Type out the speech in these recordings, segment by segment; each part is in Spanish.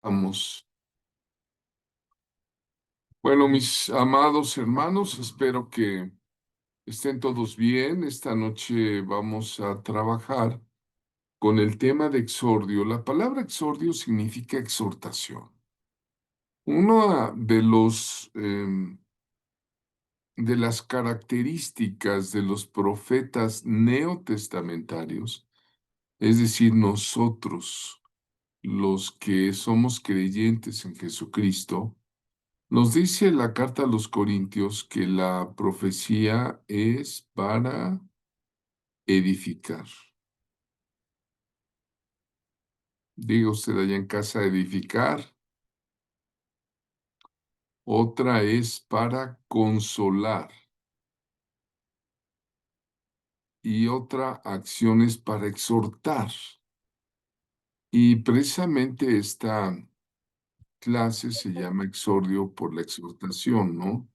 Vamos. Bueno, mis amados hermanos, espero que estén todos bien. Esta noche vamos a trabajar con el tema de exordio. La palabra exordio significa exhortación. Una de las características de los profetas neotestamentarios, es decir, nosotros, los que somos creyentes en Jesucristo, nos dice la carta a los Corintios que la profecía es para edificar. Diga usted allá en casa, edificar. Otra es para consolar. Y otra acción es para exhortar. Y precisamente esta clase se llama exordio por la exhortación, ¿no?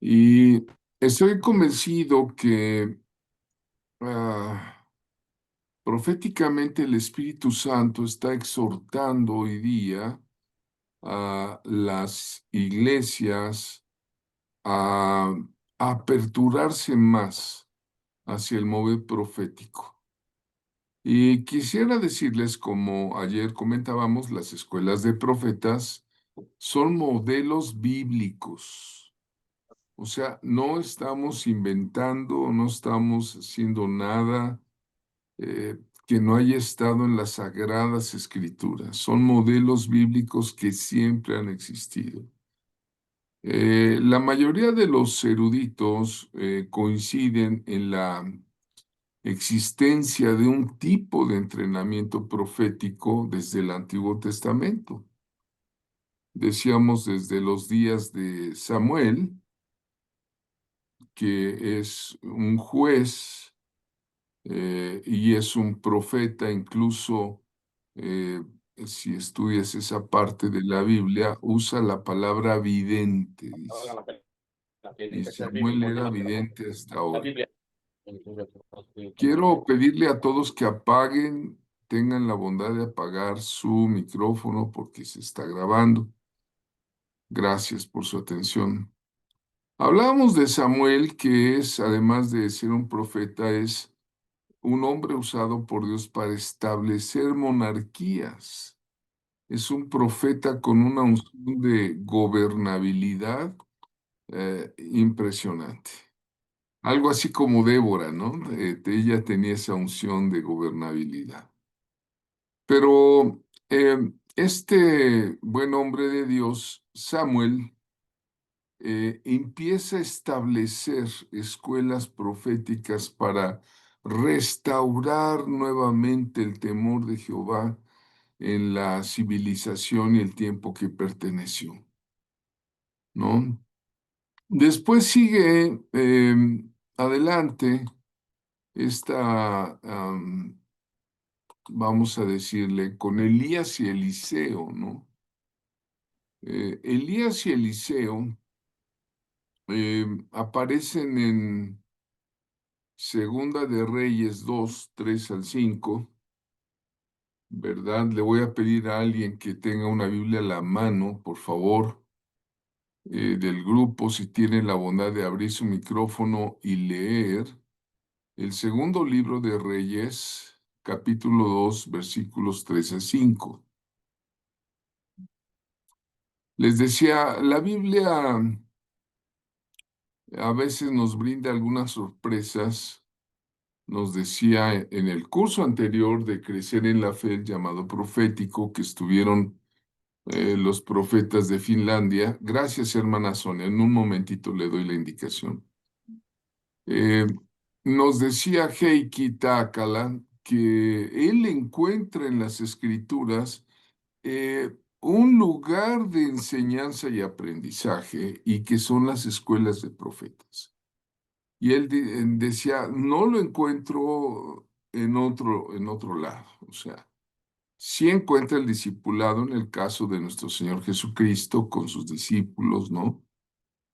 Y estoy convencido que proféticamente el Espíritu Santo está exhortando hoy día a las iglesias a aperturarse más hacia el mover profético. Y quisiera decirles, como ayer comentábamos, las escuelas de profetas son modelos bíblicos. O sea, no estamos inventando, no estamos haciendo nada eh, que no haya estado en las sagradas escrituras. Son modelos bíblicos que siempre han existido. La mayoría de los eruditos coinciden en la existencia de un tipo de entrenamiento profético desde el Antiguo Testamento. Decíamos desde los días de Samuel, que es un juez y es un profeta, incluso eh, si estudias esa parte de la Biblia, usa la palabra vidente, dice. Y Samuel era vidente hasta ahora. Quiero pedirle a todos que apaguen, tengan la bondad de apagar su micrófono porque se está grabando. Gracias por su atención. Hablábamos de Samuel, que es, además de ser un profeta, es un hombre usado por Dios para establecer monarquías. Es un profeta con una unción de gobernabilidad impresionante. Algo así como Débora, ¿no? Ella tenía esa unción de gobernabilidad. Pero este buen hombre de Dios, Samuel, empieza a establecer escuelas proféticas para restaurar nuevamente el temor de Jehová en la civilización y el tiempo que perteneció, ¿no? Después sigue adelante esta, vamos a decirle, con Elías y Eliseo, ¿no? Elías y Eliseo aparecen en Segunda de Reyes 2, 3 al 5, ¿verdad? Le voy a pedir a alguien que tenga una Biblia a la mano, por favor, del grupo, si tiene la bondad de abrir su micrófono y leer el segundo libro de Reyes, capítulo 2, versículos 3 a 5. Les decía, la Biblia a veces nos brinda algunas sorpresas. Nos decía en el curso anterior de Crecer en la Fe, el llamado profético, que estuvieron los profetas de Finlandia. Gracias, hermana Sonia. En un momentito le doy la indicación. Eh, Nos decía Heikki Takala que él encuentra en las escrituras un lugar de enseñanza y aprendizaje y que son las escuelas de profetas. Y él decía, no lo encuentro en otro lado. O sea, sí encuentra el discipulado en el caso de nuestro Señor Jesucristo con sus discípulos, ¿no?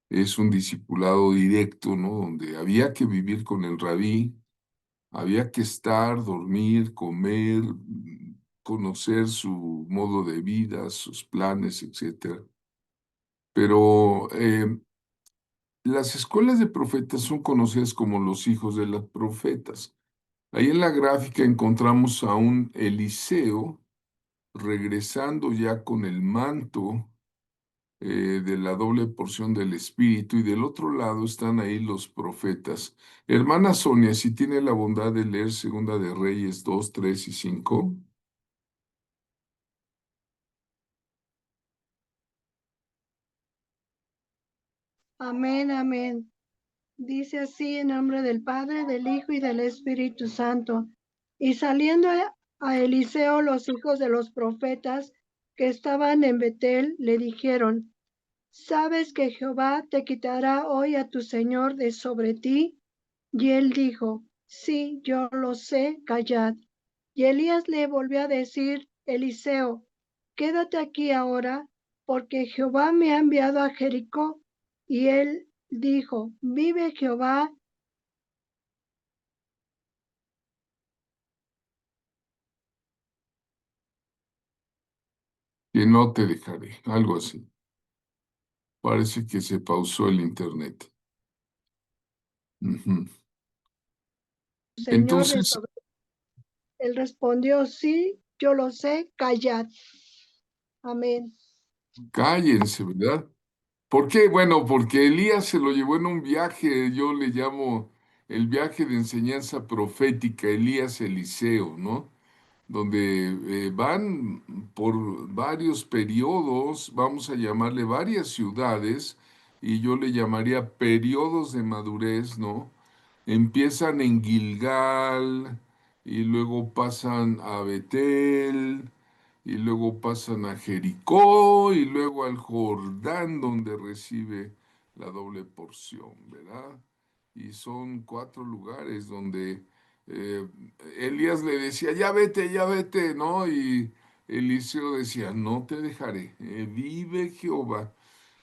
Es un discipulado directo, ¿no? Donde había que vivir con el rabí, había que estar, dormir, comer, conocer su modo de vida, sus planes, etcétera. Pero las escuelas de profetas son conocidas como los hijos de los profetas. Ahí en la gráfica encontramos a un Eliseo regresando ya con el manto de la doble porción del Espíritu, y del otro lado están ahí los profetas. Hermana Sonia, si tiene la bondad de leer Segunda de Reyes 2, 3 y 5. Amén, amén. Dice así en nombre del Padre, del Hijo y del Espíritu Santo. Y saliendo a Eliseo los hijos de los profetas que estaban en Betel, le dijeron, ¿sabes que Jehová te quitará hoy a tu señor de sobre ti? Y él dijo, sí, yo lo sé, callad. Y Elías le volvió a decir, Eliseo, quédate aquí ahora, porque Jehová me ha enviado a Jericó. Y él dijo, vive Jehová. Que no te dejaré, algo así. Parece que se pausó el internet. Ujú. Señor de Entonces, sobre. Él respondió, sí, yo lo sé, callad. Amén. cállense, ¿verdad? ¿Por qué? Bueno, porque Elías se lo llevó en un viaje, yo le llamo el viaje de enseñanza profética, Elías Eliseo, ¿no? Donde van por varios periodos, vamos a llamarle varias ciudades, y yo le llamaría periodos de madurez, ¿no? Empiezan en Gilgal y luego pasan a Betel y luego pasan a Jericó y luego al Jordán donde recibe la doble porción, ¿verdad? Y son 4 lugares donde eh, Elías le decía, ya vete, ¿no? Y Eliseo decía, no te dejaré, vive Jehová.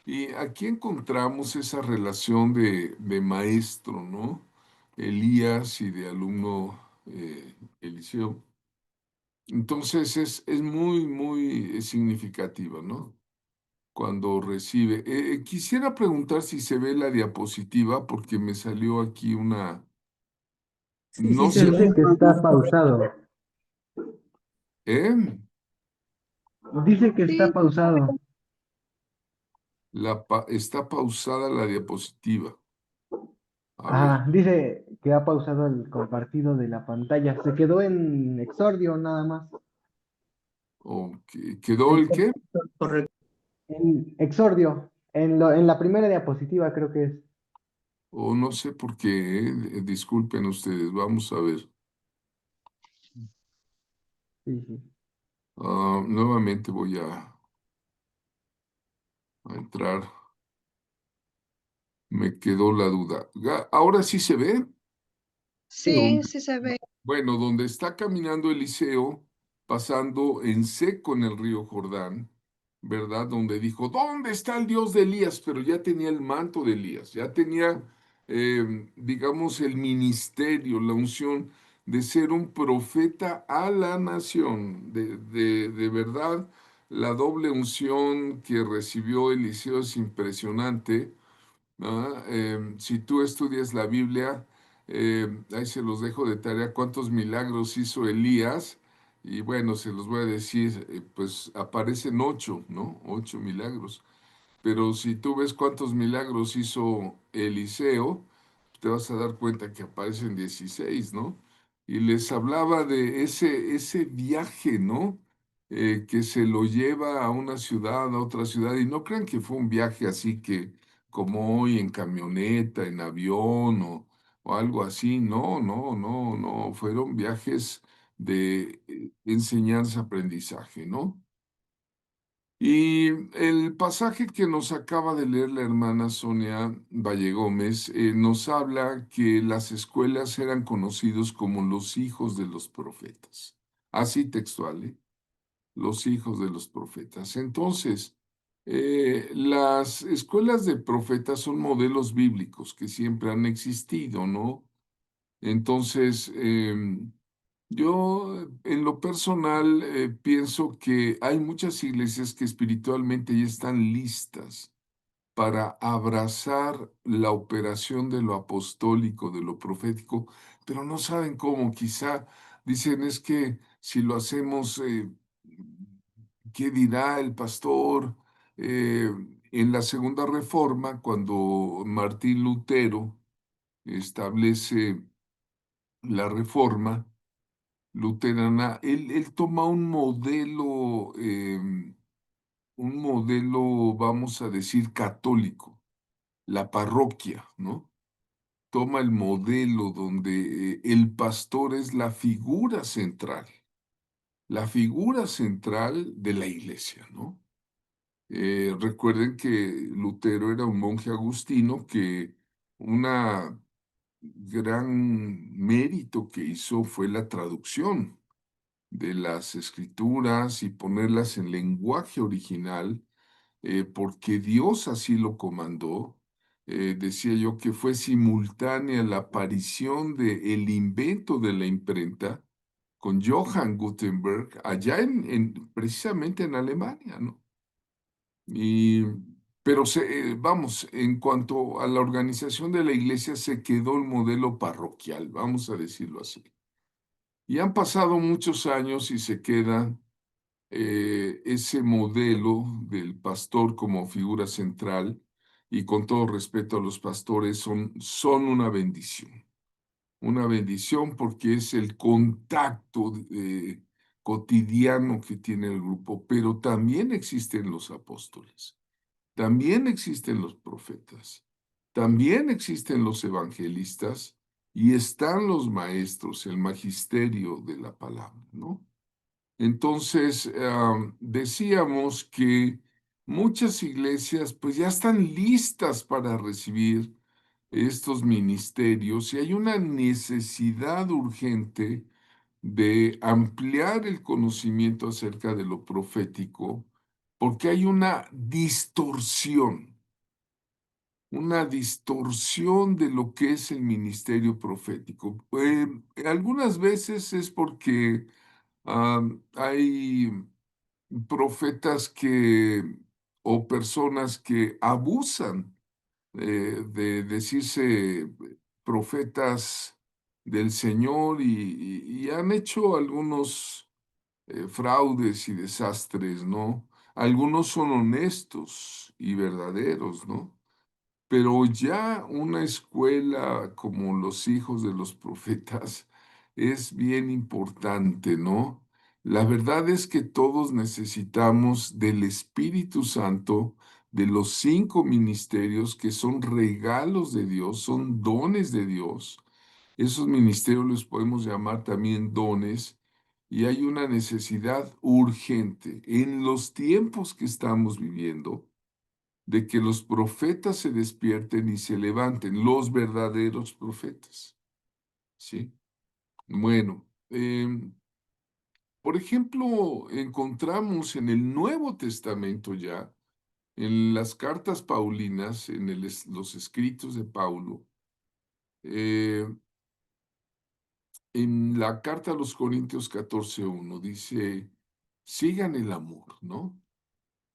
Y aquí encontramos esa relación de maestro, ¿no? Elías y de alumno Eliseo. Entonces es muy, muy significativa, ¿no? Cuando recibe. Quisiera preguntar si se ve la diapositiva porque me salió aquí una. No Dice sé, que está pausado. ¿eh? Dice que está Sí, pausado. Está pausada la diapositiva. A ver, Ajá, dice que ha pausado el compartido de la pantalla. Se quedó en Exordio nada más. ¿quedó En, el qué? en Exordio, en la primera diapositiva creo que es. O no sé por qué, disculpen ustedes, vamos a ver. Sí, sí. Nuevamente voy a entrar. Me quedó la duda. ¿Ahora sí se ve? sí, sí se ve. Bueno, donde está caminando Eliseo, pasando en seco en el río Jordán, ¿verdad? Donde dijo, ¿dónde está el Dios de Elías? Pero ya tenía el manto de Elías, ya tenía, digamos, el ministerio, la unción de ser un profeta a la nación. De verdad, la doble unción que recibió Eliseo es impresionante. Si tú estudias la Biblia, ahí se los dejo de tarea cuántos milagros hizo Elías, y bueno, se los voy a decir, pues aparecen 8, ¿no? 8 milagros. Pero si tú ves cuántos milagros hizo Eliseo, te vas a dar cuenta que aparecen 16, ¿no? Y les hablaba de ese viaje, ¿no? Que se lo lleva a una ciudad, a otra ciudad, y no crean que fue un viaje así que, como hoy, en camioneta, en avión o algo así, no, no, no, no, fueron viajes de enseñanza, aprendizaje, ¿no? Y el pasaje que nos acaba de leer la hermana Sonia Valle Gómez nos habla que las escuelas eran conocidos como los hijos de los profetas. Así textual, ¿eh? Los hijos de los profetas. Entonces, las escuelas de profetas son modelos bíblicos que siempre han existido, ¿no? Entonces, Yo, en lo personal, pienso que hay muchas iglesias que espiritualmente ya están listas para abrazar la operación de lo apostólico, de lo profético, pero no saben cómo. Quizá dicen es que si lo hacemos, ¿qué dirá el pastor? Eh, en la Segunda Reforma, cuando Martín Lutero establece la Reforma luterana, él toma un modelo, vamos a decir, católico, la parroquia, ¿no? Toma el modelo donde el pastor es la figura central de la iglesia, ¿no? Recuerden que Lutero era un monje agustino que una gran mérito que hizo fue la traducción de las escrituras y ponerlas en lenguaje original, porque Dios así lo comandó. Decía yo que fue simultánea la aparición de el invento de la imprenta con Johann Gutenberg allá precisamente en Alemania, ¿no? Y, pero vamos, en cuanto a la organización de la iglesia, se quedó el modelo parroquial, vamos a decirlo así. Y han pasado muchos años y se queda ese modelo del pastor como figura central, y con todo respeto a los pastores, son una bendición porque es el contacto cotidiano que tiene el grupo, pero también existen los apóstoles, también existen los profetas, también existen los evangelistas y están los maestros, el magisterio de la palabra, ¿no? Entonces, decíamos que muchas iglesias pues ya están listas para recibir estos ministerios y hay una necesidad urgente de ampliar el conocimiento acerca de lo profético, porque hay una distorsión de lo que es el ministerio profético. Algunas veces es porque hay profetas o personas que abusan de decirse profetas del Señor y han hecho algunos fraudes y desastres, ¿no? Algunos son honestos y verdaderos, ¿no? Pero ya una escuela como los hijos de los profetas es bien importante, ¿no? La verdad es que todos necesitamos del Espíritu Santo, de los 5 ministerios que son regalos de Dios, son dones de Dios. Esos ministerios los podemos llamar también dones, y hay una necesidad urgente en los tiempos que estamos viviendo de que los profetas se despierten y se levanten, los verdaderos profetas. ¿Sí? Bueno, por ejemplo, encontramos en el Nuevo Testamento ya, en las cartas paulinas, en los escritos de Paulo, eh, en la carta a los Corintios 14:1 dice, sigan el amor, ¿no?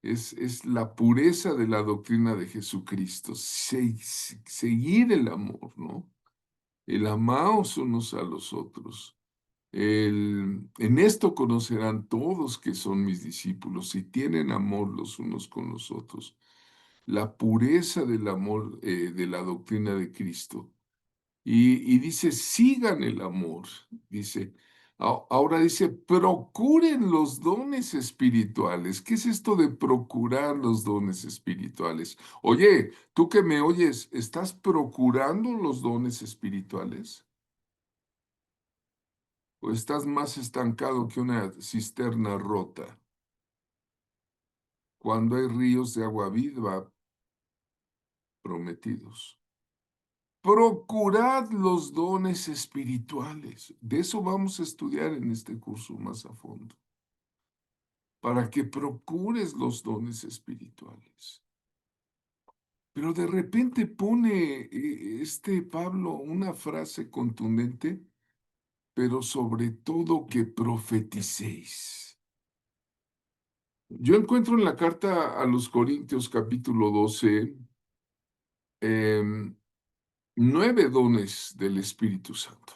Es la pureza de la doctrina de Jesucristo, seguir el amor, ¿no? El amaos unos a los otros. En esto conocerán todos que son mis discípulos, si tienen amor los unos con los otros. La pureza del amor, de la doctrina de Cristo. Y dice, sigan el amor. Dice, ahora dice, procuren los dones espirituales. ¿Qué es esto de procurar los dones espirituales? Oye, tú que me oyes, ¿estás procurando los dones espirituales? ¿O estás más estancado que una cisterna rota cuando hay ríos de agua viva prometidos? Procurad los dones espirituales. De eso vamos a estudiar en este curso más a fondo. Para que procures los dones espirituales. Pero de repente pone este Pablo una frase contundente, pero sobre todo que profeticéis. Yo encuentro en la carta a los Corintios capítulo 12 em, 9 dones del Espíritu Santo.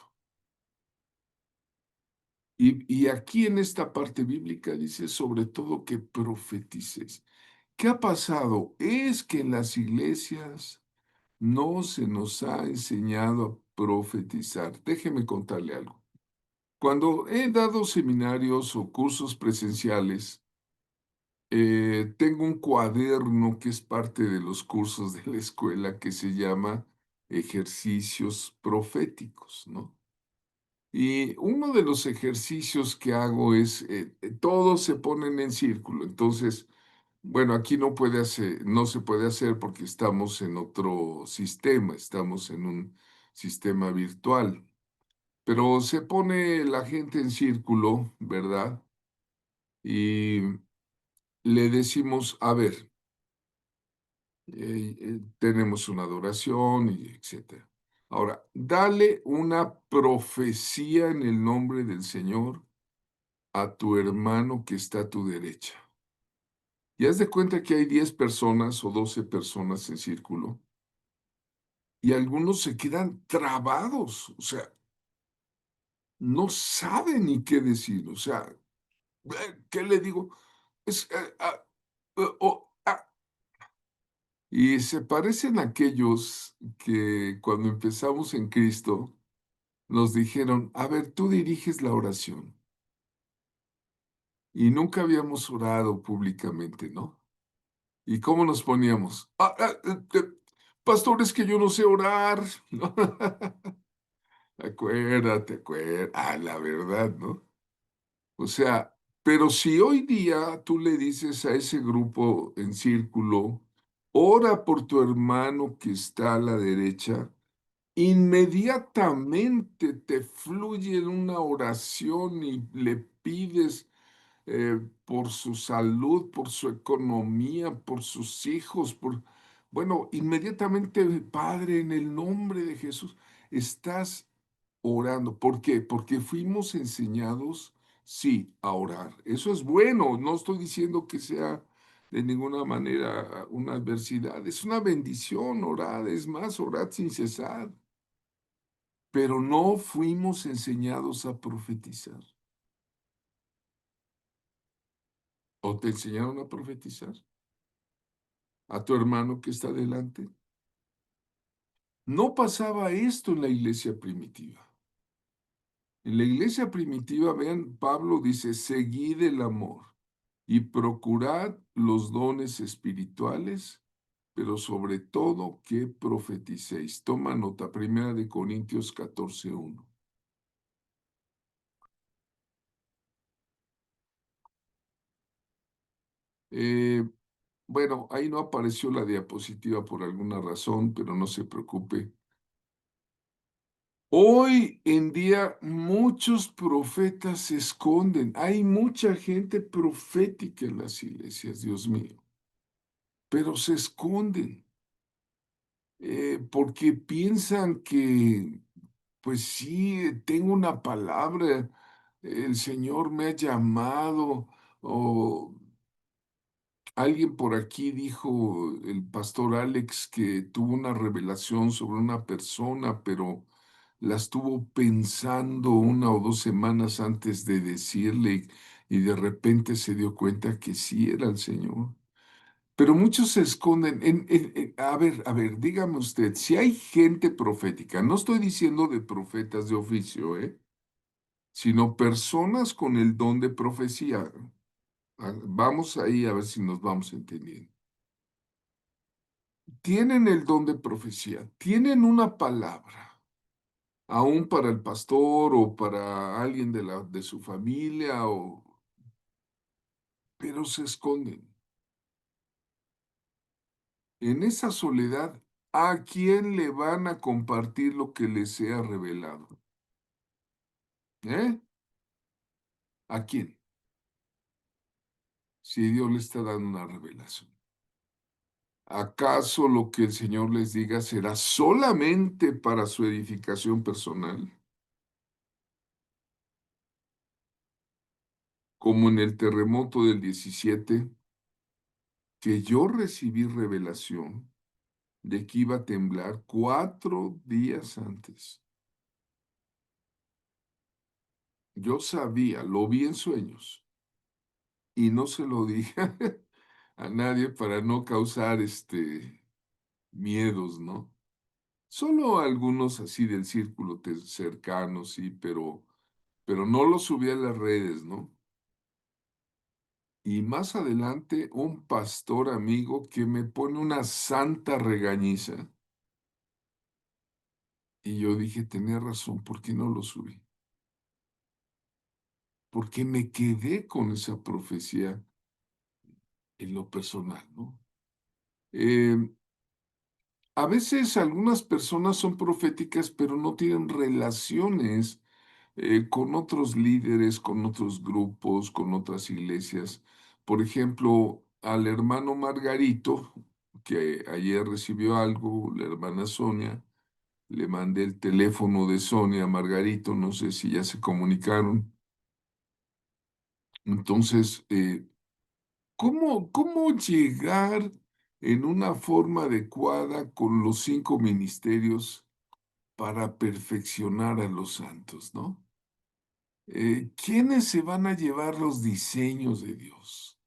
Y aquí en esta parte bíblica dice sobre todo que profeticéis. ¿Qué ha pasado? Es que en las iglesias no se nos ha enseñado a profetizar. Déjeme contarle algo. Cuando he dado seminarios o cursos presenciales, tengo un cuaderno que es parte de los cursos de la escuela que se llama ejercicios proféticos, ¿no? Y uno de los ejercicios que hago es, todos se ponen en círculo. Entonces, bueno, aquí no se puede hacer porque estamos en otro sistema, estamos en un sistema virtual. Pero se pone la gente en círculo, ¿verdad? Y le decimos, a ver, tenemos una adoración y etcétera. Ahora, dale una profecía en el nombre del Señor a tu hermano que está a tu derecha. Y haz de cuenta que hay 10 personas o 12 personas en círculo y algunos se quedan trabados, o sea, no saben ni qué decir, o sea, ¿qué le digo? Es, y se parecen a aquellos que cuando empezamos en Cristo nos dijeron, a ver, tú diriges la oración. Y nunca habíamos orado públicamente, ¿no? ¿Y cómo nos poníamos? Pastor, es que yo no sé orar. ¿No? Acuérdate. La verdad, ¿no? O sea, pero si hoy día tú le dices a ese grupo en círculo, ora por tu hermano que está a la derecha, inmediatamente te fluye en una oración y le pides por su salud, por su economía, por sus hijos, bueno, inmediatamente, Padre, en el nombre de Jesús, estás orando. ¿Por qué? Porque fuimos enseñados, sí, a orar. Eso es bueno, no estoy diciendo que sea de ninguna manera una adversidad, es una bendición orar, es más, orad sin cesar, pero no fuimos enseñados a profetizar. ¿O te enseñaron a profetizar? ¿A tu hermano que está delante? No pasaba esto en la iglesia primitiva. En la iglesia primitiva, vean, Pablo dice, seguid el amor y procurad los dones espirituales, pero sobre todo que profeticéis. Toma nota, 1 Corintios 14:1. Eh, bueno, ahí no apareció la diapositiva por alguna razón, pero no se preocupe. Hoy en día muchos profetas se esconden. Hay mucha gente profética en las iglesias, Dios mío, pero se esconden porque piensan que, pues sí, tengo una palabra, el Señor me ha llamado, o alguien por aquí dijo, el pastor Alex, que tuvo una revelación sobre una persona, pero la estuvo pensando 1 o 2 semanas antes de decirle y de repente se dio cuenta que sí era el Señor. Pero muchos se esconden. A ver, dígame usted, si hay gente profética, no estoy diciendo de profetas de oficio, sino personas con el don de profecía. Vamos ahí a ver si nos vamos entendiendo. Tienen el don de profecía, tienen una palabra, aún para el pastor o para alguien de su familia, pero se esconden. En esa soledad, ¿a quién le van a compartir lo que les sea revelado? ¿Eh? ¿A quién? Si Dios le está dando una revelación. ¿Acaso lo que el Señor les diga será solamente para su edificación personal? como en el terremoto del 17, que yo recibí revelación de que iba a temblar 4 días antes. Yo sabía, lo vi en sueños y no se lo dije a nadie para no causar miedos, ¿no? Solo algunos así del círculo cercano, sí, pero no lo subí a las redes, ¿no? Y más adelante, un pastor amigo que me pone una santa regañiza. Y yo dije, tenía razón, ¿por qué no lo subí? Porque me quedé con esa profecía en lo personal, ¿no? Eh, a veces algunas personas son proféticas, pero no tienen relaciones con otros líderes, con otros grupos, con otras iglesias. Por ejemplo, al hermano Margarito, que ayer recibió algo, la hermana Sonia, le mandé el teléfono de Sonia a Margarito, no sé si ya se comunicaron. Entonces, ¿cómo llegar en una forma adecuada con los 5 ministerios para perfeccionar a los santos, ¿no? ¿Quiénes se van a llevar los diseños de Dios?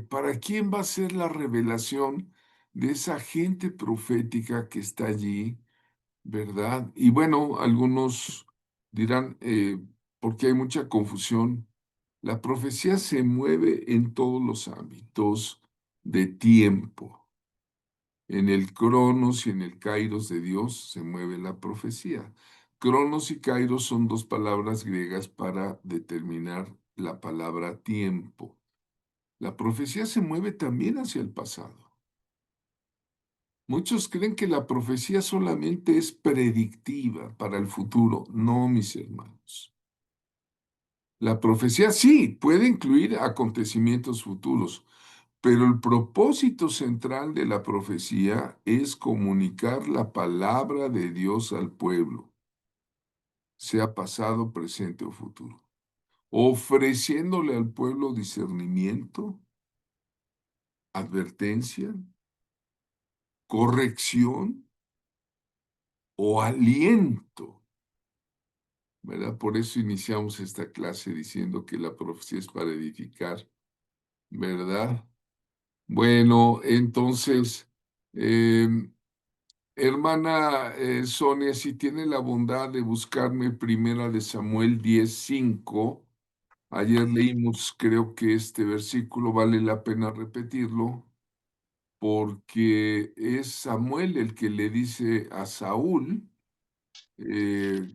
¿Para quién va a ser la revelación de esa gente profética que está allí, verdad? Y bueno, algunos dirán, porque hay mucha confusión, la profecía se mueve en todos los ámbitos de tiempo. En el Cronos y en el Kairos de Dios se mueve la profecía. Cronos y Kairos son 2 palabras griegas para determinar la palabra tiempo. La profecía se mueve también hacia el pasado. Muchos creen que la profecía solamente es predictiva para el futuro. No, mis hermanos. La profecía sí puede incluir acontecimientos futuros, pero el propósito central de la profecía es comunicar la palabra de Dios al pueblo, sea pasado, presente o futuro, ofreciéndole al pueblo discernimiento, advertencia, corrección o aliento, ¿verdad? Por eso iniciamos esta clase diciendo que la profecía es para edificar, ¿verdad? Bueno, entonces, hermana Sonia, si tiene la bondad de buscarme Primera de Samuel 10:5, ayer leímos, creo que este versículo vale la pena repetirlo, porque es Samuel el que le dice a Saúl eh,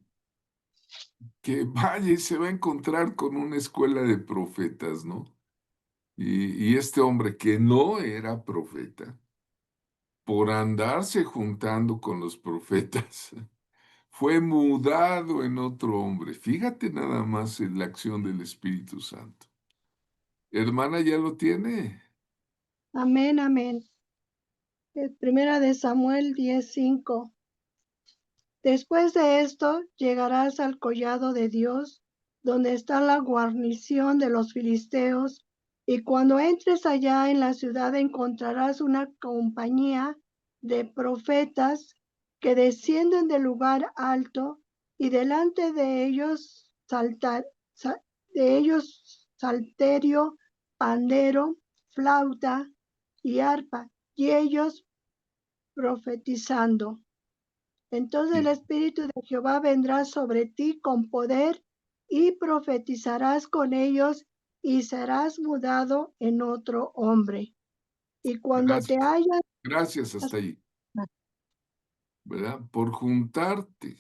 que vaya y se va a encontrar con una escuela de profetas, ¿no? Y este hombre que no era profeta, por andarse juntando con los profetas, fue mudado en otro hombre. Fíjate nada más en la acción del Espíritu Santo. Hermana, ¿ya lo tiene? Amén, amén. Primera de Samuel 10:5. Después de esto llegarás al collado de Dios, donde está la guarnición de los filisteos, y cuando entres allá en la ciudad encontrarás una compañía de profetas que descienden del lugar alto, y delante de ellos salterio, pandero, flauta y arpa, y ellos profetizando. Entonces el Sí. Espíritu de Jehová vendrá sobre ti con poder y profetizarás con ellos y serás mudado en otro hombre. Y cuando te Gracias. hayas, Gracias hasta ahí, ¿verdad? Por juntarte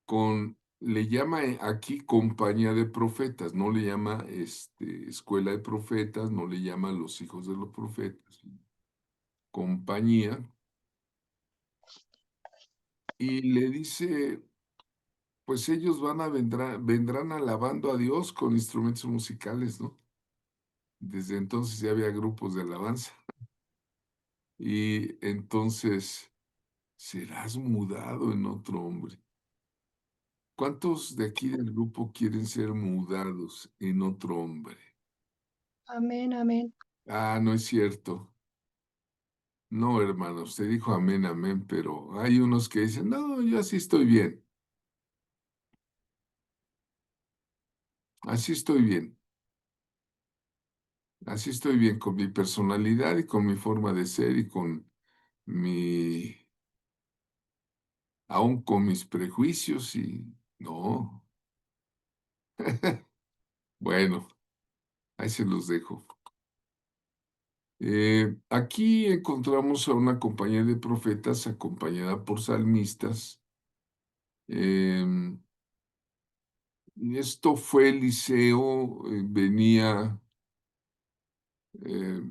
con, le llama aquí compañía de profetas, no le llama escuela de profetas, no le llama los hijos de los profetas, compañía, y le dice, pues ellos vendrán alabando a Dios con instrumentos musicales, ¿no? Desde entonces ya había grupos de alabanza. Y entonces serás mudado en otro hombre. ¿Cuántos de aquí del grupo quieren ser mudados en otro hombre? Amén, amén. Ah, no es cierto. No, hermano, usted dijo amén, amén, pero hay unos que dicen, no, yo así estoy bien. Así estoy bien. Así estoy bien con mi personalidad y con mi forma de ser y con mi, aún con mis prejuicios y no. Bueno, ahí se los dejo. Aquí encontramos a una compañía de profetas acompañada por salmistas. Em, y esto fue Eliseo, venía, eh,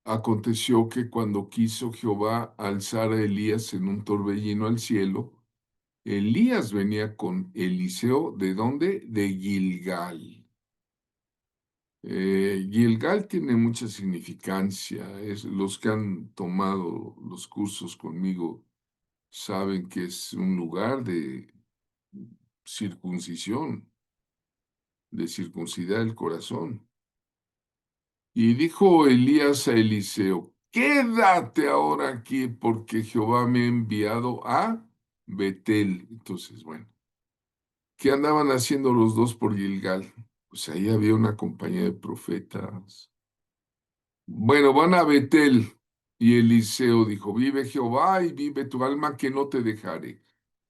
aconteció que cuando quiso Jehová alzar a Elías en un torbellino al cielo, Elías venía con Eliseo, ¿de dónde? De Gilgal. Gilgal tiene mucha significancia. Los que han tomado los cursos conmigo saben que es un lugar de circuncisión, de circuncidar el corazón. Y dijo Elías a Eliseo, quédate ahora aquí porque Jehová me ha enviado a Betel. Entonces, bueno, ¿qué andaban haciendo los dos por Gilgal? Pues ahí había una compañía de profetas. Bueno, van a Betel. Y Eliseo dijo, vive Jehová y vive tu alma que no te dejaré.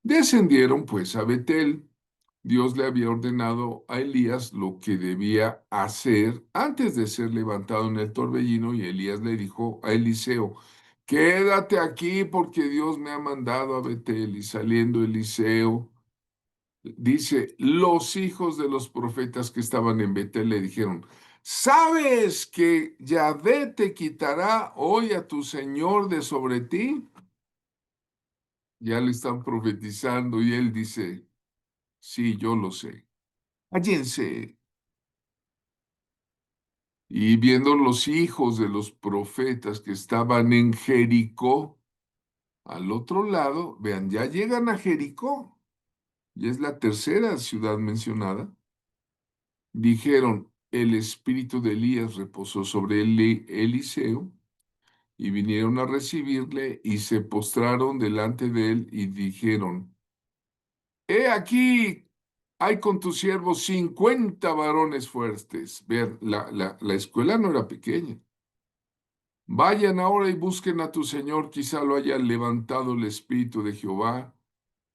Descendieron pues a Betel. Dios le había ordenado a Elías lo que debía hacer antes de ser levantado en el torbellino y Elías le dijo a Eliseo, quédate aquí porque Dios me ha mandado a Betel. Y saliendo Eliseo, dice, los hijos de los profetas que estaban en Betel le dijeron, ¿sabes que Yahvé te quitará hoy a tu Señor de sobre ti? Ya le están profetizando y él dice, sí, yo lo sé. Cállense. Y viendo los hijos de los profetas que estaban en Jericó, al otro lado, vean, ya llegan a Jericó, y es la tercera ciudad mencionada, dijeron, el espíritu de Elías reposó sobre Eliseo, y vinieron a recibirle y se postraron delante de él y dijeron, he aquí, hay con tus siervos 50 varones fuertes. Vean, la escuela no era pequeña. Vayan ahora y busquen a tu Señor, quizá lo haya levantado el Espíritu de Jehová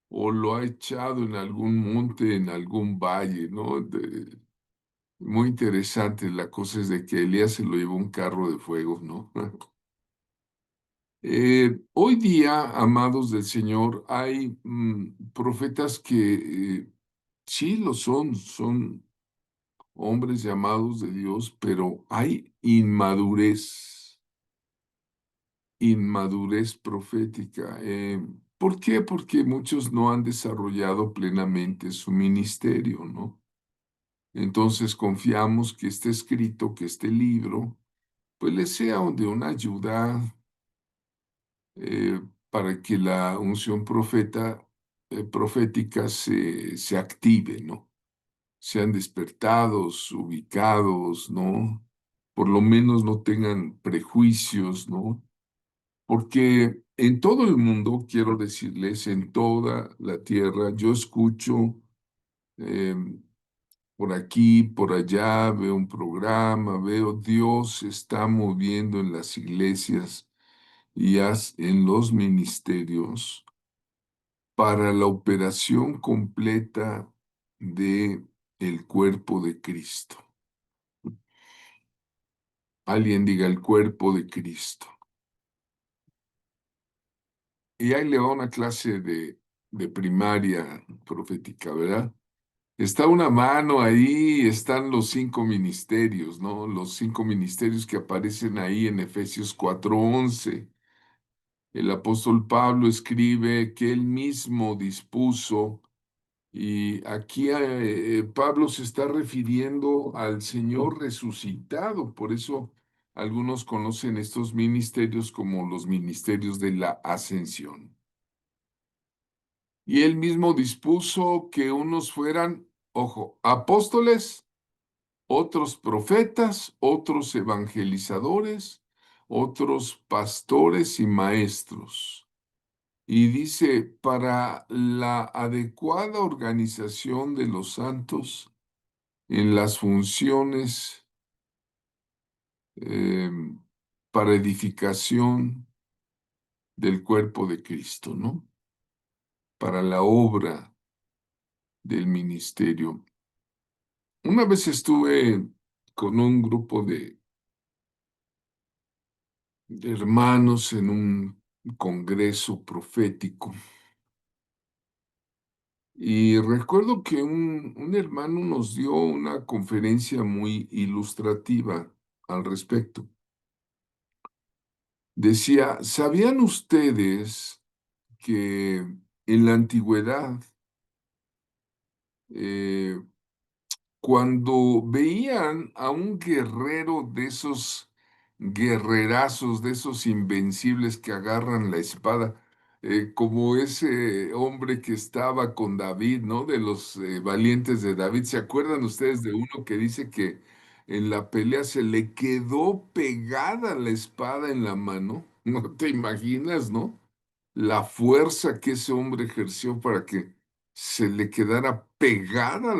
o lo ha echado en algún monte, en algún valle, ¿no? Muy interesante, la cosa es de que Elías se lo llevó un carro de fuego, ¿no? Hoy día, amados del Señor, hay profetas que sí lo son hombres llamados de Dios, pero hay inmadurez profética. ¿Por qué? Porque muchos no han desarrollado plenamente su ministerio, ¿no? Entonces confiamos que este escrito, que este libro, pues les sea de una ayuda para que la unción profética se active, ¿no? Sean despertados, ubicados, ¿no? Por lo menos no tengan prejuicios, ¿no? Porque en todo el mundo, quiero decirles, en toda la tierra, yo escucho eh, por aquí, por allá, veo un programa, veo Dios se está moviendo en las iglesias y en los ministerios para la operación completa de el cuerpo de Cristo. Alguien diga el cuerpo de Cristo. Y ahí le va una clase de primaria profética, ¿verdad? Está una mano ahí, están los 5 ministerios, ¿no? Los 5 ministerios que aparecen ahí en Efesios 4:11. El apóstol Pablo escribe que él mismo dispuso, y aquí Pablo se está refiriendo al Señor resucitado, por eso algunos conocen estos ministerios como los ministerios de la ascensión. Y él mismo dispuso que unos fueran, ojo, apóstoles, otros profetas, otros evangelizadores, otros pastores y maestros. Y dice, para la adecuada organización de los santos en las funciones eh, para edificación del cuerpo de Cristo, ¿no? Para la obra del ministerio. Una vez estuve con un grupo de hermanos en un congreso profético y recuerdo que un hermano nos dio una conferencia muy ilustrativa al respecto. Decía, ¿sabían ustedes que en la antigüedad, eh, cuando veían a un guerrero de esos guerrerazos, de esos invencibles que agarran la espada, como ese hombre que estaba con David, ¿no? De los valientes de David. ¿Se acuerdan ustedes de uno que dice que en la pelea se le quedó pegada la espada en la mano? No te imaginas, ¿no? La fuerza que ese hombre ejerció para que se le quedara pegada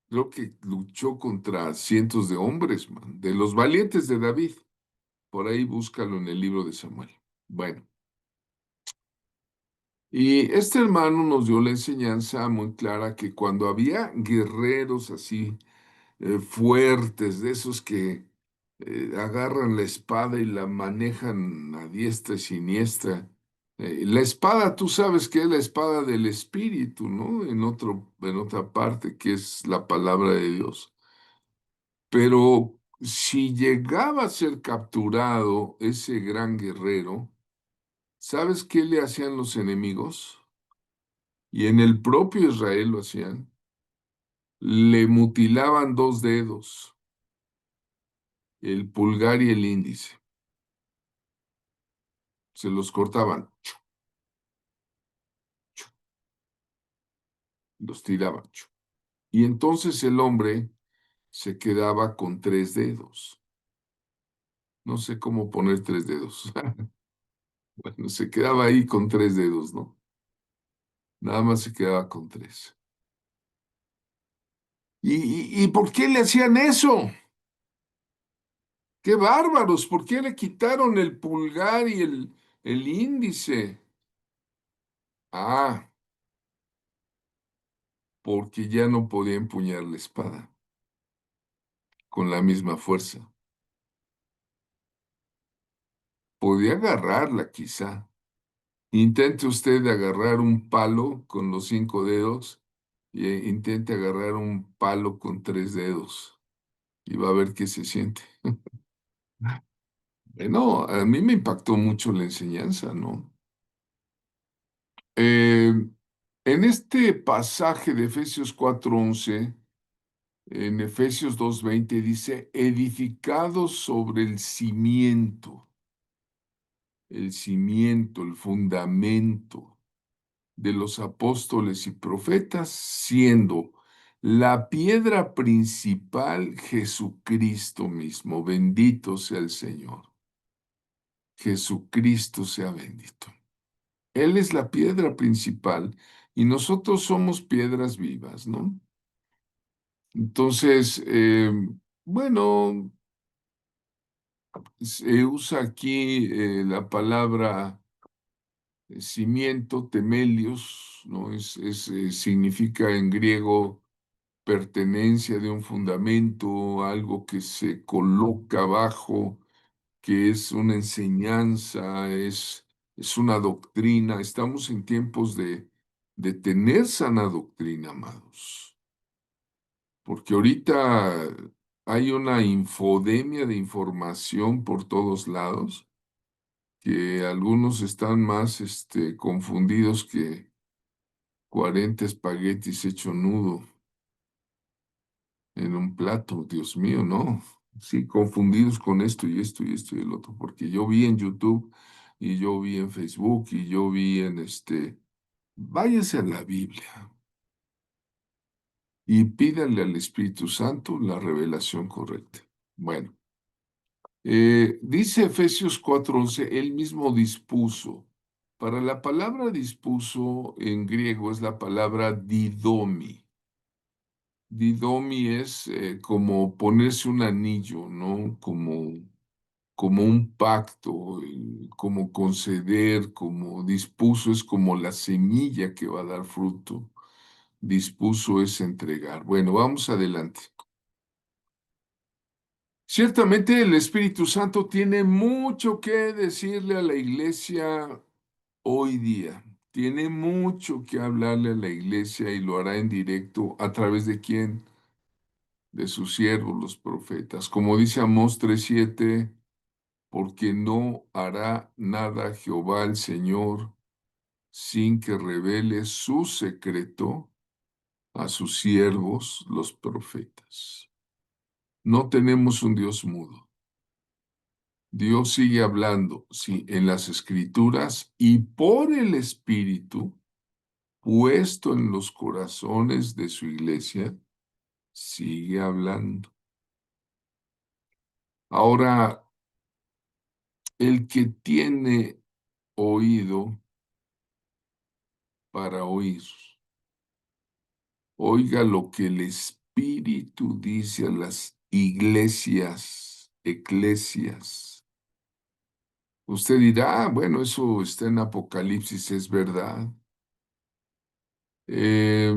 creo que luchó contra cientos de hombres, man, de los valientes de David. Por ahí búscalo en el libro de Samuel. Bueno, y este hermano nos dio la enseñanza muy clara que cuando había guerreros así fuertes, de esos que agarran la espada y la manejan a diestra y siniestra. La espada, tú sabes que es la espada del espíritu, ¿no? En otra parte, que es la palabra de Dios. Pero si llegaba a ser capturado ese gran guerrero, ¿sabes qué le hacían los enemigos? Y en el propio Israel lo hacían. Le mutilaban dos dedos, el pulgar y el índice. Se los cortaban, los tiraban. Y entonces el hombre se quedaba con tres dedos. No sé cómo poner tres dedos. Bueno, se quedaba ahí con tres dedos, ¿no? Nada más se quedaba con tres. ¿Y por qué le hacían eso? ¡Qué bárbaros! ¿Por qué le quitaron el pulgar y el índice? Ah, porque ya no podía empuñar la espada con la misma fuerza. Podía agarrarla quizá. Intente usted agarrar un palo con los cinco dedos y intente agarrar un palo con tres dedos y va a ver qué se siente. No, a mí me impactó mucho la enseñanza, ¿no? Eh, en este pasaje de Efesios 4:11, en Efesios 2:20 dice, edificados sobre el cimiento, el fundamento de los apóstoles y profetas, siendo la piedra principal Jesucristo mismo. Bendito sea el Señor. Jesucristo sea bendito. Él es la piedra principal y nosotros somos piedras vivas, ¿no? Entonces, bueno, se usa aquí la palabra cimiento, temelios, ¿no? Significa en griego pertenencia de un fundamento, algo que se coloca abajo, que es una enseñanza, es una doctrina. Estamos en tiempos de tener sana doctrina, amados, porque ahorita hay una infodemia de información por todos lados, que algunos están más confundidos que 40 espaguetis hecho nudo en un plato, Dios mío, no. Sí, confundidos con esto y esto y esto y el otro, porque yo vi en YouTube y yo vi en Facebook y yo vi en Váyase a la Biblia y pídale al Espíritu Santo la revelación correcta. Bueno, dice Efesios 4:11, él mismo dispuso. Para la palabra dispuso en griego es la palabra didomi. Didomi es como ponerse un anillo, ¿no? Como un pacto, como conceder, como dispuso, es como la semilla que va a dar fruto. Dispuso es entregar. Bueno, vamos adelante. Ciertamente el Espíritu Santo tiene mucho que decirle a la iglesia hoy día. Tiene mucho que hablarle a la iglesia y lo hará en directo a través de quién, de sus siervos, los profetas. Como dice Amós 3:7, porque no hará nada Jehová el Señor sin que revele su secreto a sus siervos, los profetas. No tenemos un Dios mudo. Dios sigue hablando, sí, en las Escrituras y por el Espíritu puesto en los corazones de su iglesia, sigue hablando. Ahora, el que tiene oído para oír, oiga lo que el Espíritu dice a las iglesias, eclesias. Usted dirá, "Ah, bueno, eso está en Apocalipsis, es verdad." Eh,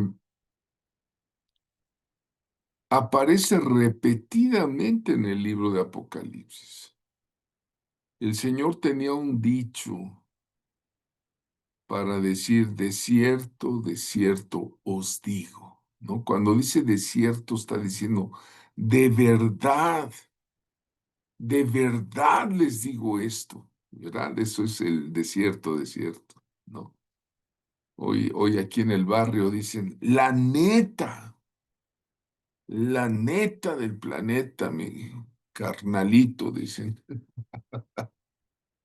Aparece repetidamente en el libro de Apocalipsis. El Señor tenía un dicho para decir, de cierto os digo, ¿no? Cuando dice de cierto está diciendo, de verdad les digo esto, ¿verdad? Eso es el de cierto, ¿no? Hoy aquí en el barrio dicen, la neta del planeta, mi carnalito, dicen.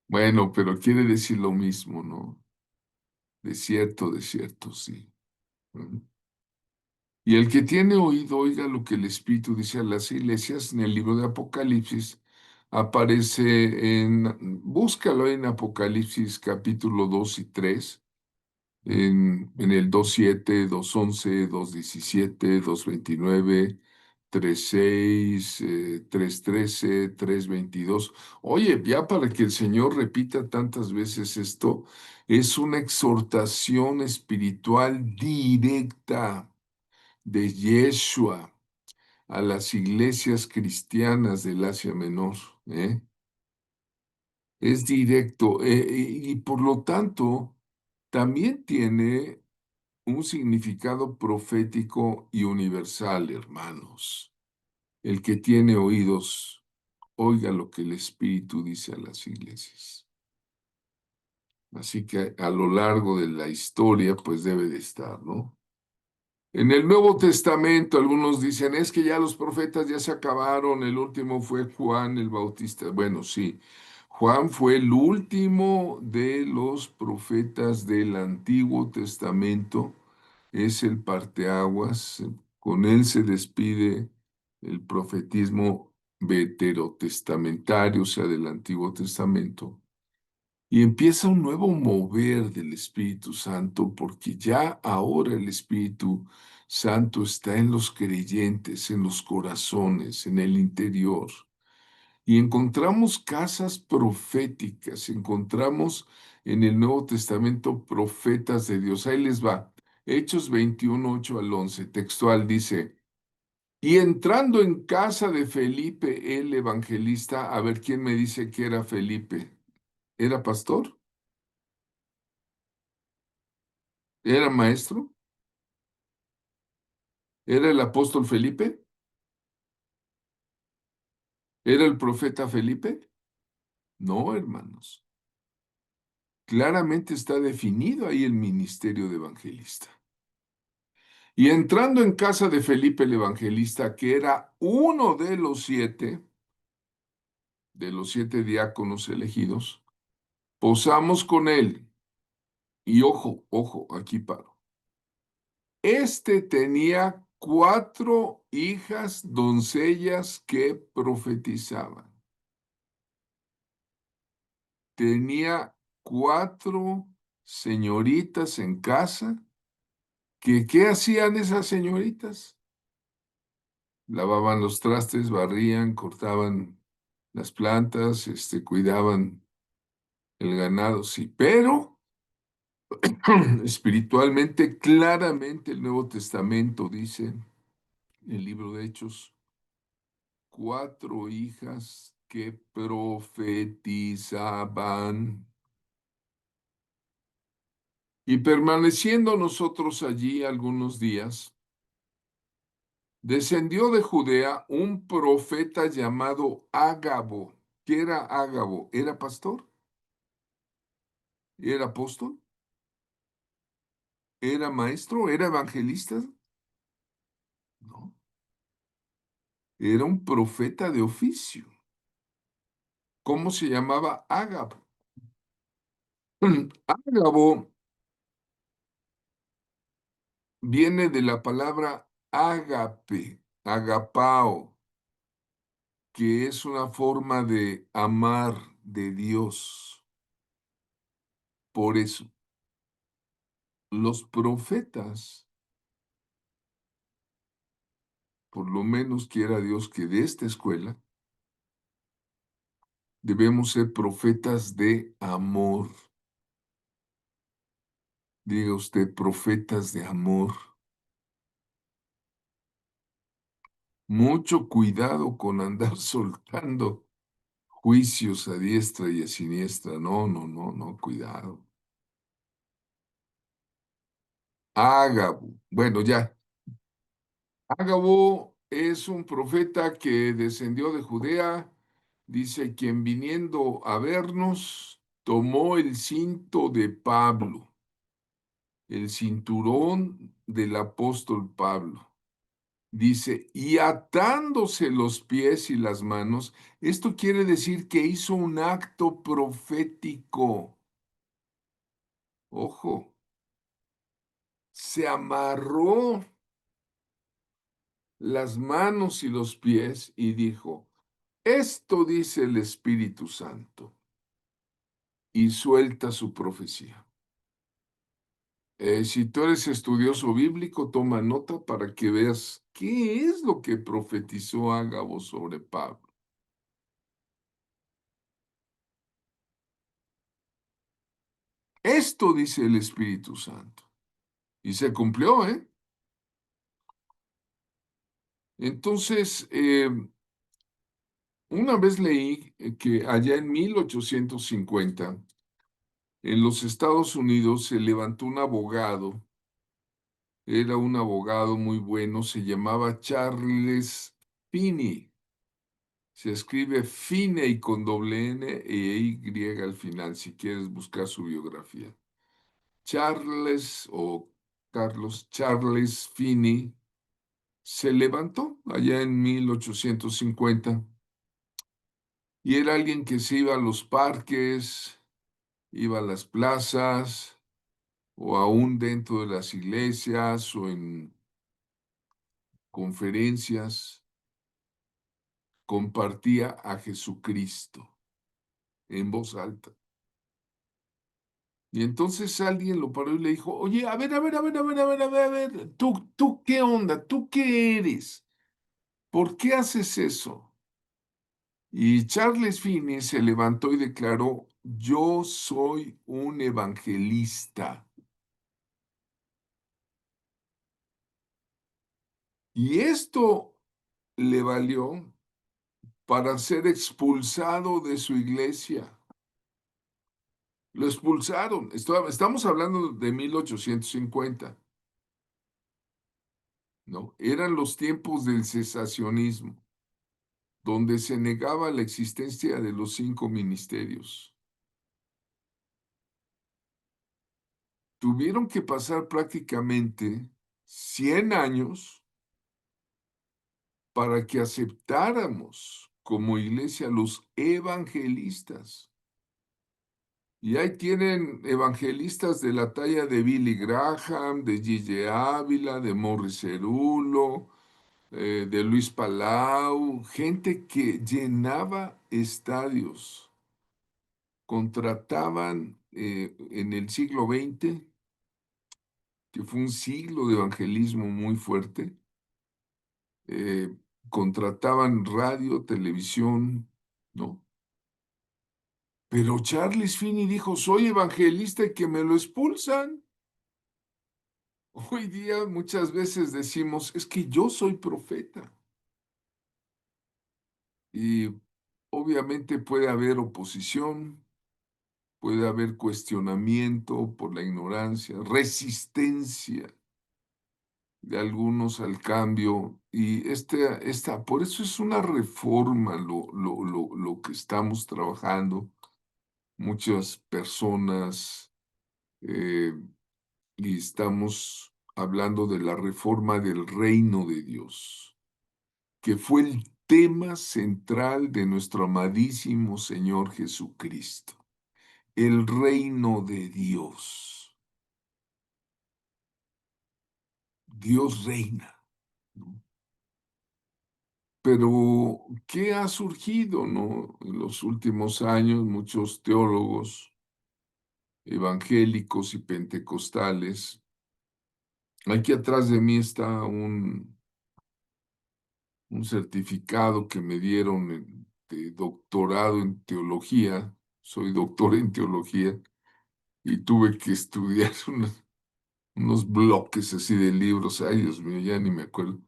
Bueno, pero quiere decir lo mismo, ¿no? De cierto, sí. Ujú. Y el que tiene oído, oiga lo que el Espíritu dice a las iglesias en el libro de Apocalipsis. Aparece búscalo en Apocalipsis capítulo 2 y 3, en el 2:7, 2:11, 2:17, 2:29, 3:6, 3:13, 3:22. Oye, ya para que el Señor repita tantas veces esto, es una exhortación espiritual directa de Yeshua a las iglesias cristianas del Asia Menor, ¿eh? Es directo, y por lo tanto también tiene un significado profético y universal, hermanos. El que tiene oídos, oiga lo que el Espíritu dice a las iglesias. Así que a lo largo de la historia, pues debe de estar, ¿no? En el Nuevo Testamento, algunos dicen, es que ya los profetas ya se acabaron, el último fue Juan el Bautista. Bueno, sí, Juan fue el último de los profetas del Antiguo Testamento, es el parteaguas, con él se despide el profetismo veterotestamentario, o sea, del Antiguo Testamento. Y empieza un nuevo mover del Espíritu Santo, porque ya ahora el Espíritu Santo está en los creyentes, en los corazones, en el interior. Y encontramos casas proféticas, encontramos en el Nuevo Testamento profetas de Dios. Ahí les va. Hechos 21, 8 al 11, textual dice, y entrando en casa de Felipe el evangelista, a ver quién me dice que era Felipe. ¿Era pastor? ¿Era maestro? ¿Era el apóstol Felipe? ¿Era el profeta Felipe? No, hermanos. Claramente está definido ahí el ministerio de evangelista. Y entrando en casa de Felipe el evangelista, que era uno de los siete diáconos elegidos, posamos con él. Y ojo, ojo, aquí paro. Este tenía 4 hijas doncellas que profetizaban. Tenía 4 señoritas en casa. ¿Qué hacían esas señoritas? Lavaban los trastes, barrían, cortaban las plantas, cuidaban el ganado, sí, pero espiritualmente, claramente el Nuevo Testamento dice, el libro de Hechos, 4 hijas que profetizaban. Y permaneciendo nosotros allí algunos días, descendió de Judea un profeta llamado Ágabo. ¿Qué era Ágabo? ¿Era pastor? ¿Era apóstol? ¿Era maestro? ¿Era evangelista? No, era un profeta de oficio. ¿Cómo se llamaba Ágabo? Ágabo viene de la palabra ágape, agapao, que es una forma de amar de Dios. Por eso, los profetas, por lo menos quiera Dios que de esta escuela, debemos ser profetas de amor. Diga usted, profetas de amor. Mucho cuidado con andar soltando juicios a diestra y a siniestra. No, no, no, no, cuidado. Ágabo. Bueno, ya. Ágabo es un profeta que descendió de Judea. Dice, quien viniendo a vernos, tomó el cinto de Pablo, el cinturón del apóstol Pablo. Dice, y atándose los pies y las manos, esto quiere decir que hizo un acto profético. Ojo, se amarró las manos y los pies y dijo, esto dice el Espíritu Santo, y suelta su profecía. Si tú eres estudioso bíblico, toma nota para que veas qué es lo que profetizó Ágabo sobre Pablo. Esto dice el Espíritu Santo. Y se cumplió, ¿eh? Entonces, una vez leí que allá en 1850, en los Estados Unidos se levantó un abogado, era un abogado muy bueno, se llamaba Charles Finney. Se escribe Finney con doble N e Y al final, si quieres buscar su biografía. Charles o Carlos Charles Finney se levantó allá en 1850 y era alguien que se iba a los parques, iba a las plazas o aún dentro de las iglesias o en conferencias, compartía a Jesucristo en voz alta. Y entonces alguien lo paró y le dijo, oye, a ver, ¿tú qué onda? ¿Tú qué eres? ¿Por qué haces eso? Y Charles Finney se levantó y declaró, yo soy un evangelista. Y esto le valió para ser expulsado de su iglesia. Lo expulsaron. Estamos hablando de 1850, ¿no? Eran los tiempos del cesacionismo, donde se negaba la existencia de los 5 ministerios. Tuvieron que pasar prácticamente 100 años para que aceptáramos como iglesia los evangelistas. Y ahí tienen evangelistas de la talla de Billy Graham, de Gigi Ávila, de Morris Cerulo, de Luis Palau, gente que llenaba estadios, contrataban en el siglo XX, que fue un siglo de evangelismo muy fuerte, eh, contrataban radio, televisión, ¿no? Pero Charles Finney dijo, soy evangelista y que me lo expulsan. Hoy día muchas veces decimos, es que yo soy profeta. Y obviamente puede haber oposición, puede haber cuestionamiento por la ignorancia, resistencia de algunos al cambio. Y por eso es una reforma lo que estamos trabajando. Muchas personas, eh, y estamos hablando de la reforma del reino de Dios, que fue el tema central de nuestro amadísimo Señor Jesucristo, el reino de Dios. Dios reina, ¿no? Pero, ¿qué ha surgido, no? En los últimos años, muchos teólogos evangélicos y pentecostales. Aquí atrás de mí está un certificado que me dieron de doctorado en teología. Soy doctor en teología y tuve que estudiar unos bloques así de libros. Ay, Dios mío, ya ni me acuerdo.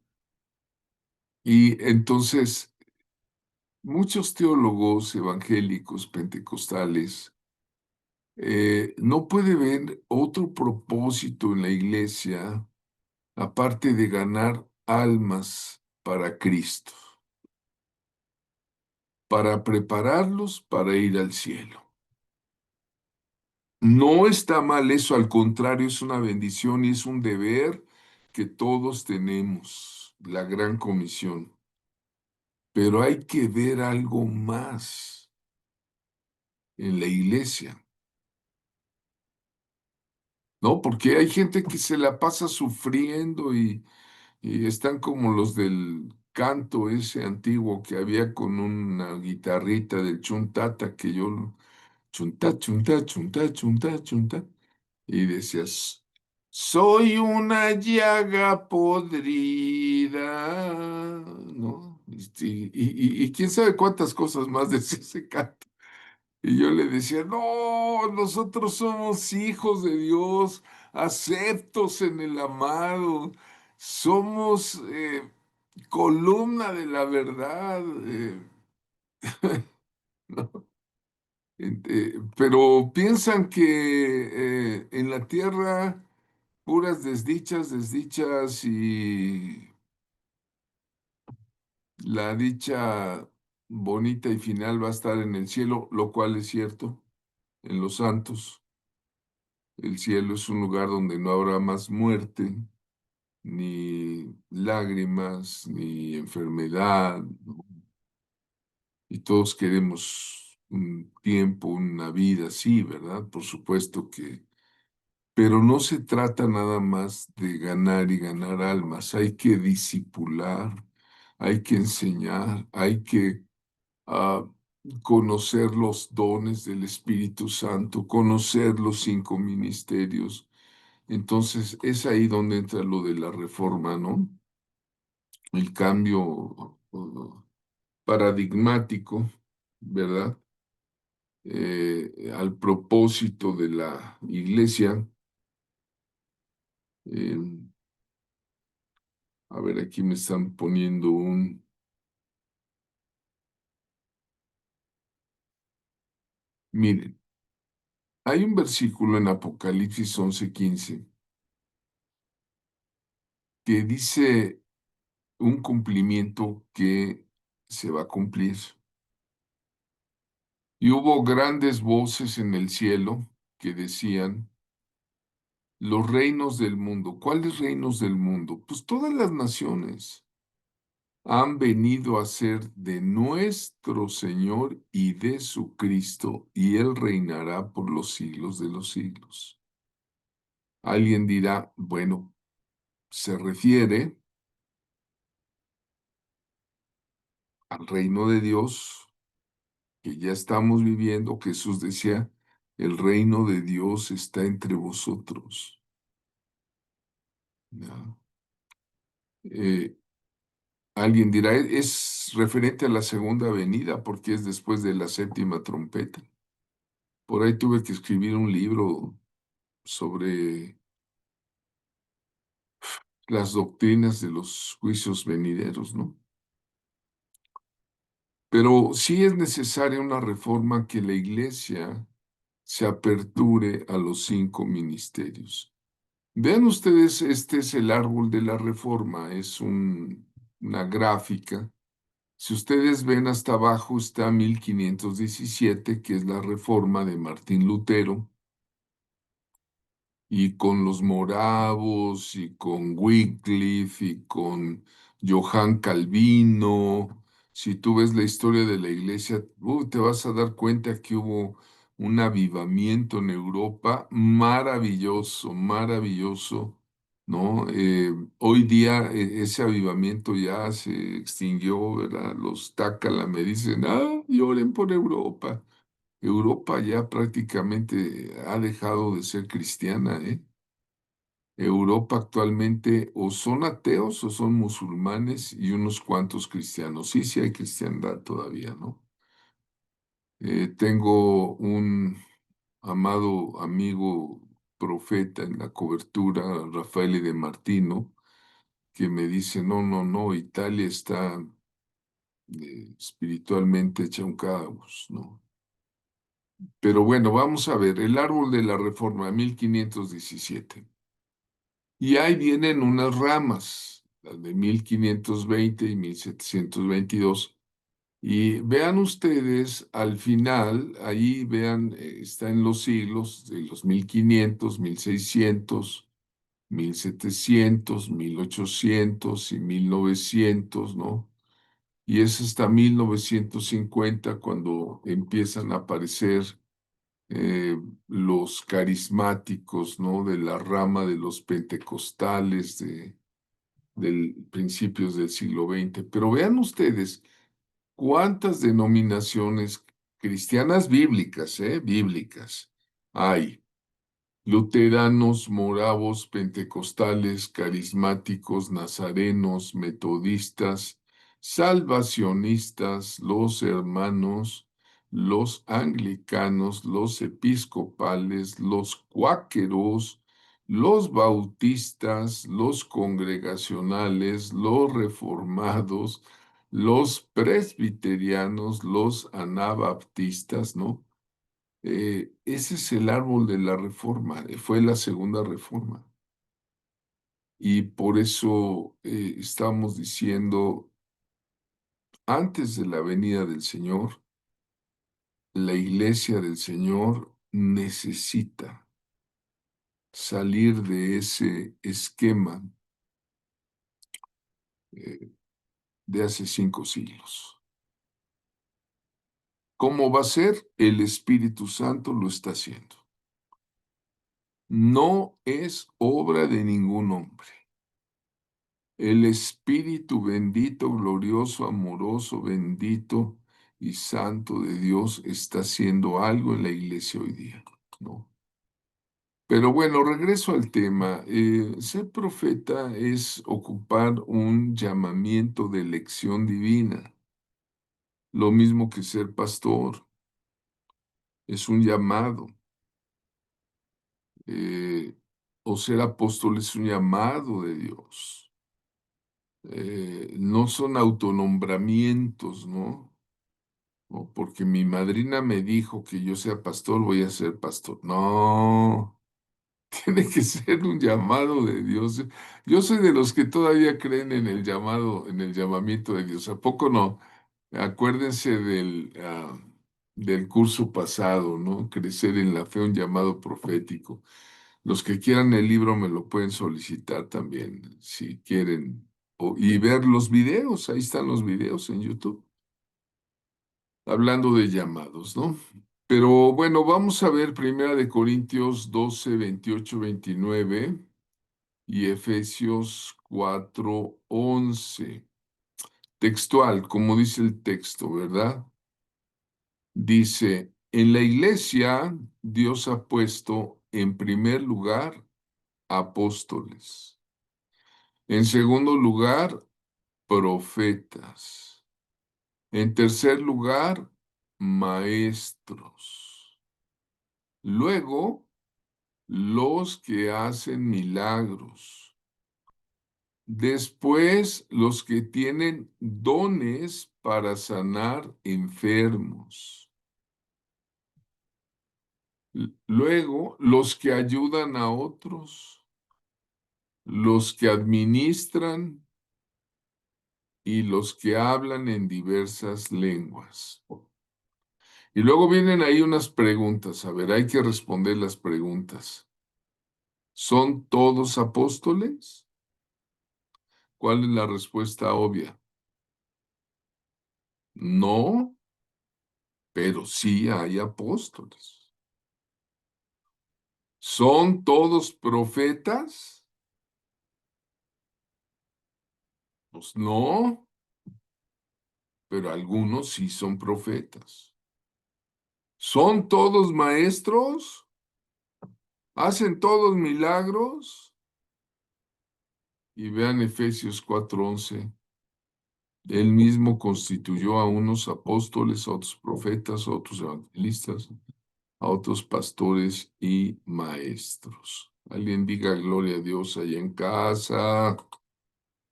Y entonces, muchos teólogos evangélicos, pentecostales, no puede ver otro propósito en la iglesia aparte de ganar almas para Cristo, para prepararlos para ir al cielo. No está mal eso, al contrario, es una bendición y es un deber que todos tenemos, la gran comisión. Pero hay que ver algo más en la iglesia, ¿no? Porque hay gente que se la pasa sufriendo y están como los del canto ese antiguo que había con una guitarrita del chuntata que yo chunta, chunta, chunta, chunta, chunta. Y decías, soy una llaga podrida, ¿no? Y quién sabe cuántas cosas más decía ese canto. Y yo le decía, no, nosotros somos hijos de Dios, aceptos en el amado, somos columna de la verdad, ¿no? Pero piensan que en la tierra puras desdichas, desdichas y la dicha bonita y final va a estar en el cielo, lo cual es cierto, en los santos. El cielo es un lugar donde no habrá más muerte, ni lágrimas, ni enfermedad, ¿no? Y todos queremos un tiempo, una vida así, ¿verdad? Por supuesto que pero no se trata nada más de ganar y ganar almas, hay que disipular, hay que enseñar, hay que ah, conocer los dones del Espíritu Santo, conocer los 5 ministerios. Entonces es ahí donde entra lo de la reforma, ¿no? El cambio paradigmático, ¿verdad? Al propósito de la iglesia. eh, A ver, aquí me están poniendo Miren, hay un versículo en Apocalipsis 11:15 que dice un cumplimiento que se va a cumplir. Y hubo grandes voces en el cielo que decían, los reinos del mundo. ¿Cuáles reinos del mundo? Pues todas las naciones. han venido a ser de nuestro Señor y de su Cristo, y Él reinará por los siglos de los siglos. Alguien dirá, bueno, se refiere al reino de Dios que ya estamos viviendo. Jesús decía, el reino de Dios está entre vosotros. ¿Ya? Eh, Alguien dirá, es referente a la segunda venida porque es después de la séptima trompeta. Por ahí tuve que escribir un libro sobre las doctrinas de los juicios venideros, ¿no? Pero sí es necesaria una reforma, que la iglesia se aperture a los 5 ministerios. Vean ustedes, este es el árbol de la reforma, es una gráfica. Si ustedes ven hasta abajo está 1517, que es la reforma de Martín Lutero, y con los moravos, y con Wycliffe, y con Johann Calvino. Si tú ves la historia de la iglesia, te vas a dar cuenta que hubo un avivamiento en Europa maravilloso, maravilloso, ¿no? Hoy día ese avivamiento ya se extinguió, ¿verdad? Los Tácala me dicen, lloren por Europa. Europa ya prácticamente ha dejado de ser cristiana, ¿eh? Europa actualmente o son ateos o son musulmanes y unos cuantos cristianos. Sí, sí hay cristiandad todavía, ¿no? Tengo un amado amigo profeta en la cobertura, Rafael de Martino, que me dice, no, no, no, Italia está espiritualmente hecha un caos, ¿no? Pero bueno, vamos a ver, el árbol de la reforma, 1517. Y ahí vienen unas ramas, las de 1520 y 1722. Y vean ustedes, al final, ahí vean, está en los siglos de los 1500, 1600, 1700, 1800 y 1900, ¿no? Y es hasta 1950 cuando empiezan a aparecer los carismáticos, ¿no? De la rama de los pentecostales del principios del siglo XX. Pero vean ustedes cuántas denominaciones cristianas bíblicas, bíblicas hay. Luteranos, moravos, pentecostales, carismáticos, nazarenos, metodistas, salvacionistas, los hermanos, los anglicanos, los episcopales, los cuáqueros, los bautistas, los congregacionales, los reformados, los presbiterianos, los anabaptistas, ¿no? Ese es el árbol de la reforma, fue la segunda reforma. Y por eso estamos diciendo, antes de la venida del Señor, la iglesia del Señor necesita salir de ese esquema eh, de hace 5 siglos. ¿Cómo va a ser? El Espíritu Santo lo está haciendo. No es obra de ningún hombre. El Espíritu bendito, glorioso, amoroso, bendito y santo de Dios está haciendo algo en la iglesia hoy día, ¿no? Pero bueno, regreso al tema. Ser profeta es ocupar un llamamiento de elección divina, lo mismo que ser pastor, es un llamado. Eh, o ser apóstol es un llamado de Dios. No son autonombramientos, ¿no? O porque mi madrina me dijo que yo sea pastor, voy a ser pastor. No, tiene que ser un llamado de Dios. Yo soy de los que todavía creen en el llamado, en el llamamiento de Dios. ¿A poco no? Acuérdense del curso pasado, ¿no? Crecer en la fe, un llamado profético. Los que quieran el libro me lo pueden solicitar también, si quieren. y ver los videos, ahí están los videos en YouTube, hablando de llamados, ¿no? Pero bueno, vamos a ver Primera de Corintios 12, 28, 29 y Efesios 4, 11. Textual, como dice el texto, ¿verdad? Dice, en la iglesia Dios ha puesto en primer lugar apóstoles, en segundo lugar profetas, en tercer lugar maestros, luego los que hacen milagros, después los que tienen dones para sanar enfermos, luego los que ayudan a otros, los que administran y los que hablan en diversas lenguas. Y luego vienen ahí unas preguntas. A ver, hay que responder las preguntas. ¿Son todos apóstoles? ¿Cuál es la respuesta obvia? No, pero sí hay apóstoles. ¿Son todos profetas? Pues no, pero algunos sí son profetas. ¿Son todos maestros? ¿Hacen todos milagros? Y vean Efesios 4:11. Él mismo constituyó a unos apóstoles, a otros profetas, a otros evangelistas, a otros pastores y maestros. Alguien diga gloria a Dios allá en casa.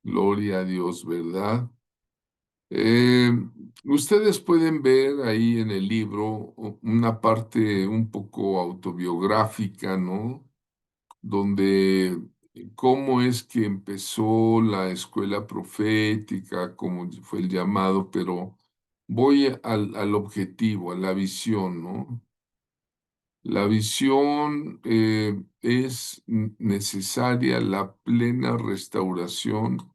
Gloria a Dios, ¿verdad? Eh, Ustedes pueden ver ahí en el libro una parte un poco autobiográfica, ¿no? Donde cómo es que empezó la escuela profética, cómo fue el llamado, pero voy al objetivo, a la visión, ¿no? La visión es necesaria la plena restauración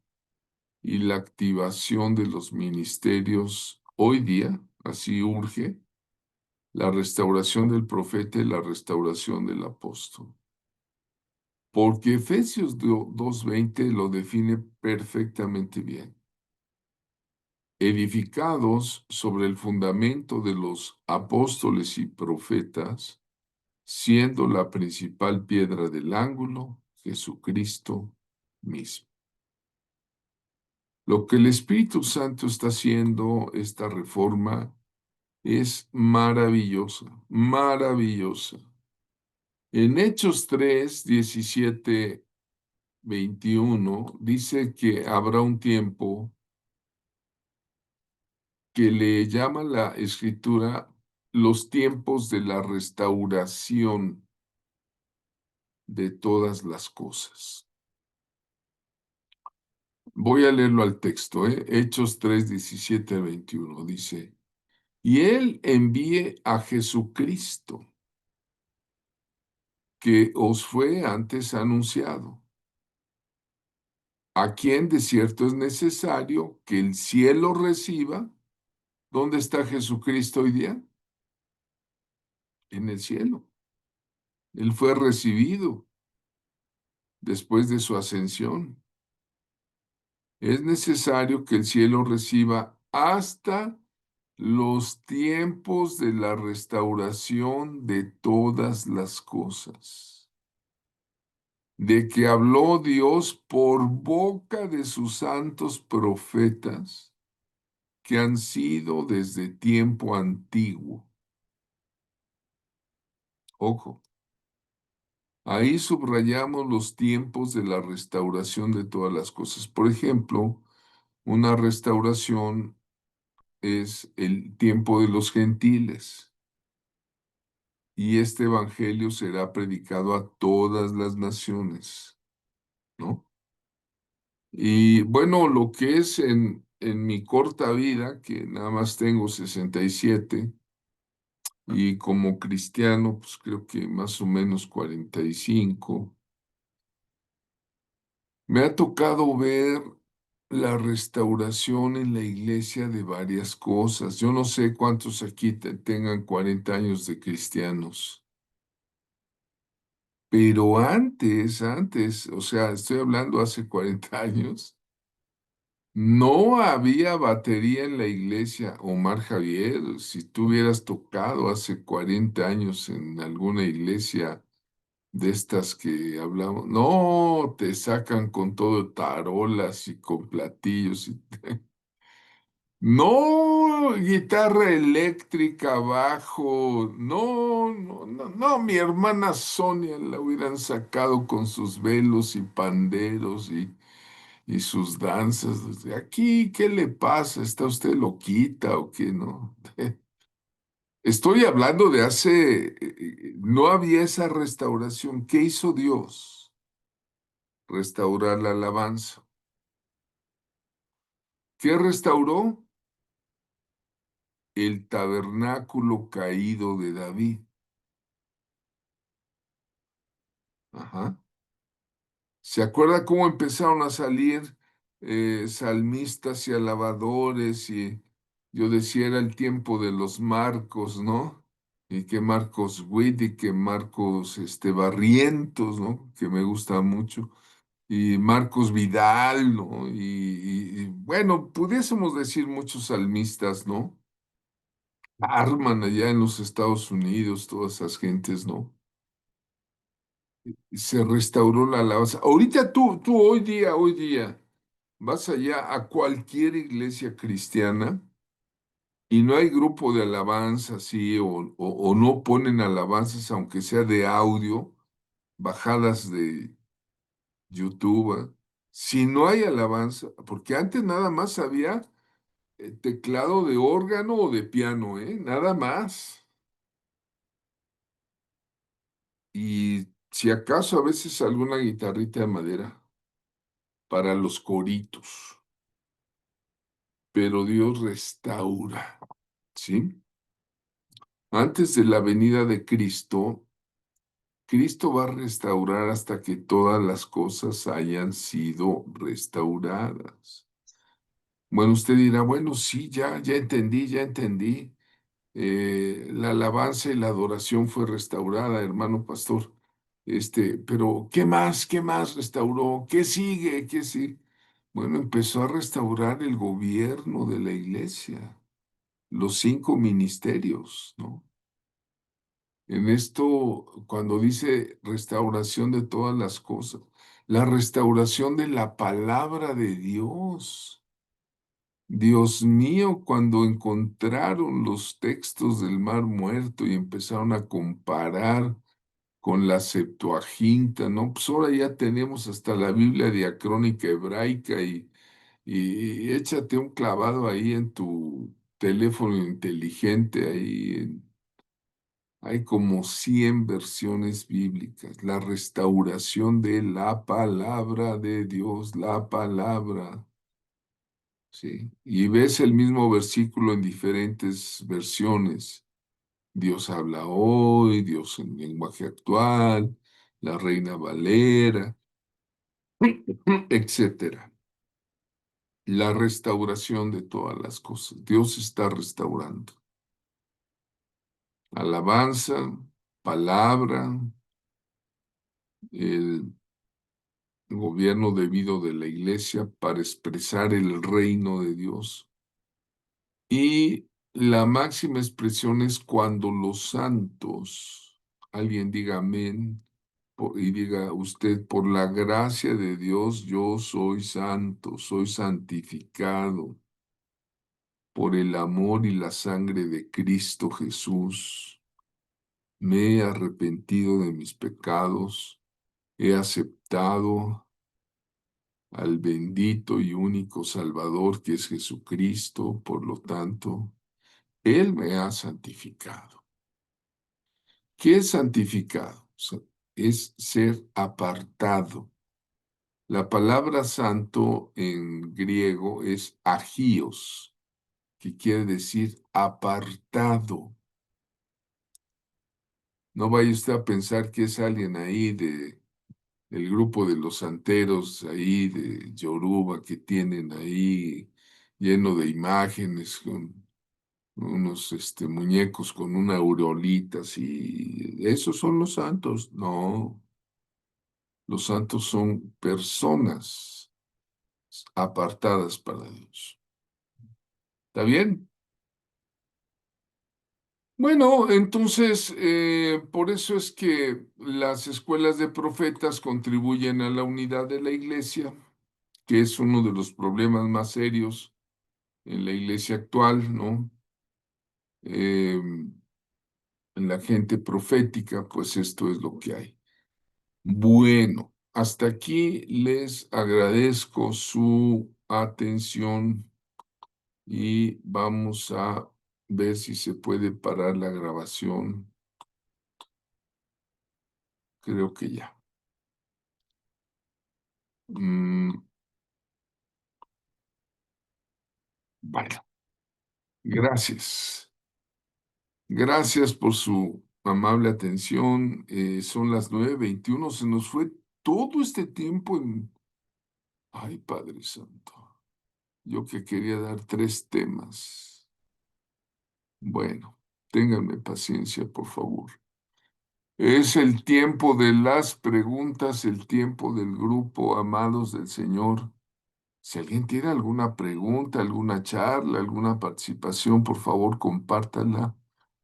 y la activación de los ministerios hoy día, así urge, la restauración del profeta y la restauración del apóstol. Porque Efesios 2:20 lo define perfectamente bien. Edificados sobre el fundamento de los apóstoles y profetas, siendo la principal piedra del ángulo Jesucristo mismo. Lo que el Espíritu Santo está haciendo, esta reforma, es maravillosa, maravillosa. En Hechos 3, 17, 21 dice que habrá un tiempo que le llama la escritura los tiempos de la restauración de todas las cosas. Voy a leerlo al texto, Hechos 3, 17 al 21 dice, y él envíe a Jesucristo, que os fue antes anunciado, a quien de cierto es necesario que el cielo reciba. ¿Dónde está Jesucristo hoy día? En el cielo. Él fue recibido después de su ascensión. Es necesario que el cielo reciba hasta los tiempos de la restauración de todas las cosas, de que habló Dios por boca de sus santos profetas, que han sido desde tiempo antiguo. Ojo, ahí subrayamos los tiempos de la restauración de todas las cosas. Por ejemplo, una restauración es el tiempo de los gentiles y este evangelio será predicado a todas las naciones, ¿no? Y bueno, lo que es en mi corta vida, que nada más tengo 67, y como cristiano, pues creo que más o menos 45, me ha tocado ver la restauración en la iglesia de varias cosas. Yo no sé cuántos aquí tengan 40 años de cristianos, pero antes, o sea, estoy hablando hace 40 años, no había batería en la iglesia. Omar Javier, si tú hubieras tocado hace 40 años en alguna iglesia de estas que hablamos, no, te sacan con todo tarolas y con platillos. No, guitarra eléctrica, bajo, no, mi hermana Sonia la hubieran sacado con sus velos y panderos y sus danzas. Aquí, ¿qué le pasa? ¿Está usted loquita o qué no? Estoy hablando de no había esa restauración. ¿Qué hizo Dios? Restaurar la alabanza. ¿Qué restauró? El tabernáculo caído de David. Ajá. ¿Se acuerda cómo empezaron a salir salmistas y alabadores? Y yo decía, era el tiempo de los Marcos, ¿no? Y que Marcos Witt y que Marcos Barrientos, ¿no? Que me gusta mucho. Y Marcos Vidal, ¿no? Y bueno, pudiésemos decir muchos salmistas, ¿no? Arman allá en los Estados Unidos, todas esas gentes, ¿no? Se restauró la alabanza. Ahorita tú hoy día, vas allá a cualquier iglesia cristiana y no hay grupo de alabanza, sí, o no ponen alabanzas, aunque sea de audio, bajadas de YouTube. Si no hay alabanza, porque antes nada más había teclado de órgano o de piano, ¿eh? Nada más. Y si acaso a veces alguna guitarrita de madera para los coritos. Pero Dios restaura, ¿sí? Antes de la venida de Cristo, Cristo va a restaurar hasta que todas las cosas hayan sido restauradas. Bueno, usted dirá, bueno, sí, ya entendí, ya entendí. La alabanza y la adoración fue restaurada, hermano pastor. Pero qué más restauró? ¿Qué sigue? ¿Qué sigue? Bueno, empezó a restaurar el gobierno de la iglesia, los 5 ministerios, ¿no? En esto, cuando dice restauración de todas las cosas, la restauración de la palabra de Dios. Dios mío, cuando encontraron los textos del Mar Muerto y empezaron a comparar con la Septuaginta, ¿no? Pues ahora ya tenemos hasta la Biblia diacrónica hebraica y échate un clavado ahí en tu teléfono inteligente, hay como 100 versiones bíblicas, la restauración de la palabra de Dios, la palabra. Sí, y ves el mismo versículo en diferentes versiones. Dios habla hoy, Dios en lenguaje actual, la Reina Valera, etcétera. La restauración de todas las cosas. Dios está restaurando. Alabanza, palabra, el gobierno debido de la iglesia para expresar el reino de Dios. Y la máxima expresión es cuando los santos, alguien diga amén, y diga usted, por la gracia de Dios, yo soy santo, soy santificado por el amor y la sangre de Cristo Jesús. Me he arrepentido de mis pecados, he aceptado al bendito y único Salvador que es Jesucristo, por lo tanto, Él me ha santificado. ¿Qué es santificado? Es ser apartado. La palabra santo en griego es agios, que quiere decir apartado. No vaya usted a pensar que es alguien ahí el grupo de los santeros ahí de Yoruba que tienen ahí lleno de imágenes con unos muñecos con una aureolitas y esos son los santos. No, los santos son personas apartadas para Dios. ¿Está bien? Bueno, entonces, por eso es que las escuelas de profetas contribuyen a la unidad de la iglesia, que es uno de los problemas más serios en la iglesia actual, ¿no? En la gente profética, pues esto es lo que hay. Bueno, hasta aquí les agradezco su atención y vamos a ver si se puede parar la grabación. Creo que ya. Mm, bueno, gracias. Gracias por su amable atención. Son las 9:21. Se nos fue todo este tiempo en... Ay, Padre Santo. Yo que quería dar 3 temas. Bueno, ténganme paciencia, por favor. Es el tiempo de las preguntas, el tiempo del grupo, amados del Señor. Si alguien tiene alguna pregunta, alguna charla, alguna participación, por favor, compártanla.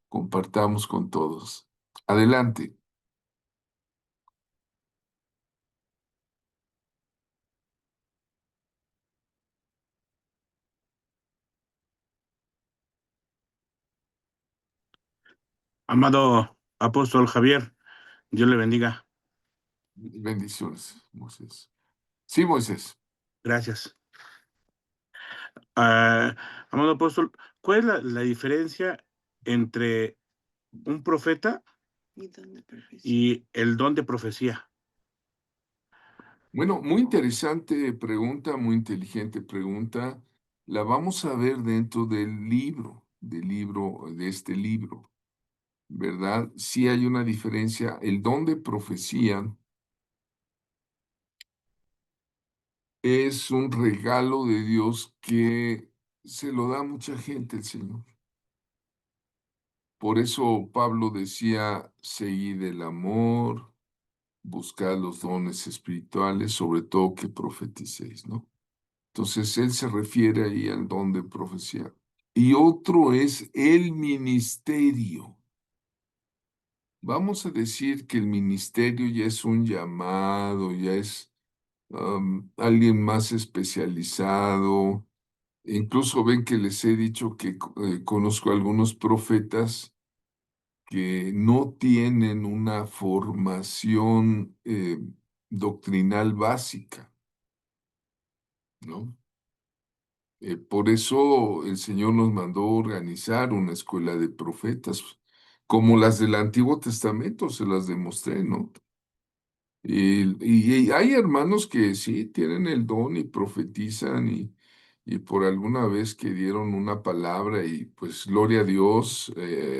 Compartamos con todos. Adelante. Amado apóstol Javier, Dios le bendiga. Bendiciones, Moisés. Sí, Moisés. Gracias. Amado apóstol, ¿cuál es la diferencia entre un profeta y el don de profecía? Bueno, muy interesante pregunta, muy inteligente pregunta. La vamos a ver dentro de este libro, ¿verdad? Sí hay una diferencia. El don de profecía es un regalo de Dios que se lo da a mucha gente el Señor. Por eso Pablo decía, seguid el amor, buscad los dones espirituales, sobre todo que profeticéis, ¿no? Entonces él se refiere ahí al don de profecía. Y otro es el ministerio. Vamos a decir que el ministerio ya es un llamado, ya es alguien más especializado. Incluso ven que les he dicho que conozco a algunos profetas que no tienen una formación doctrinal básica, ¿no? Por eso el Señor nos mandó organizar una escuela de profetas, como las del Antiguo Testamento, se las demostré, ¿no? Y hay hermanos que sí tienen el don y profetizan y por alguna vez que dieron una palabra y pues gloria a Dios,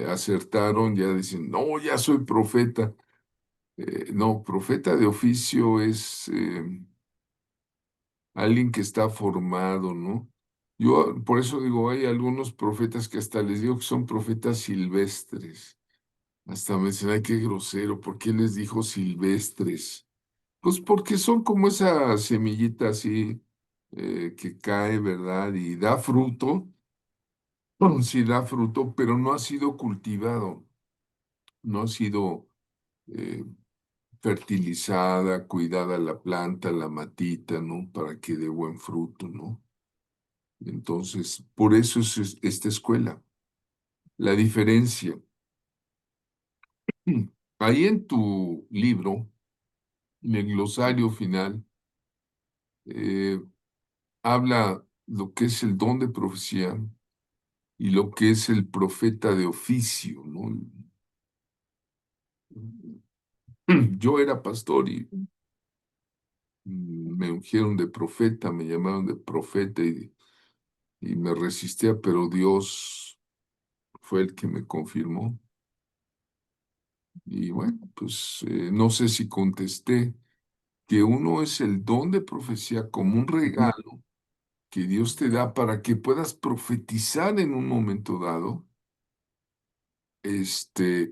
acertaron, ya dicen, no, ya soy profeta. No, profeta de oficio es alguien que está formado, ¿no? Yo por eso digo, hay algunos profetas que hasta les digo que son profetas silvestres. Hasta me dicen, ay, qué grosero, ¿por qué les dijo silvestres? Pues porque son como esa semillita así que cae, ¿verdad? Y da fruto, sí da fruto, pero no ha sido cultivado, no ha sido eh, fertilizada, cuidada la planta, la matita, ¿no? Para que dé buen fruto, ¿no? Entonces, por eso es esta escuela. La diferencia. Ahí en tu libro, en el glosario final, eh, habla lo que es el don de profecía y lo que es el profeta de oficio, ¿no? Yo era pastor y me ungieron de profeta, me llamaron de profeta y me resistía, pero Dios fue el que me confirmó. Y bueno, pues no sé si contesté, que uno es el don de profecía como un Ujú. regalo que Dios te da para que puedas profetizar en un momento dado.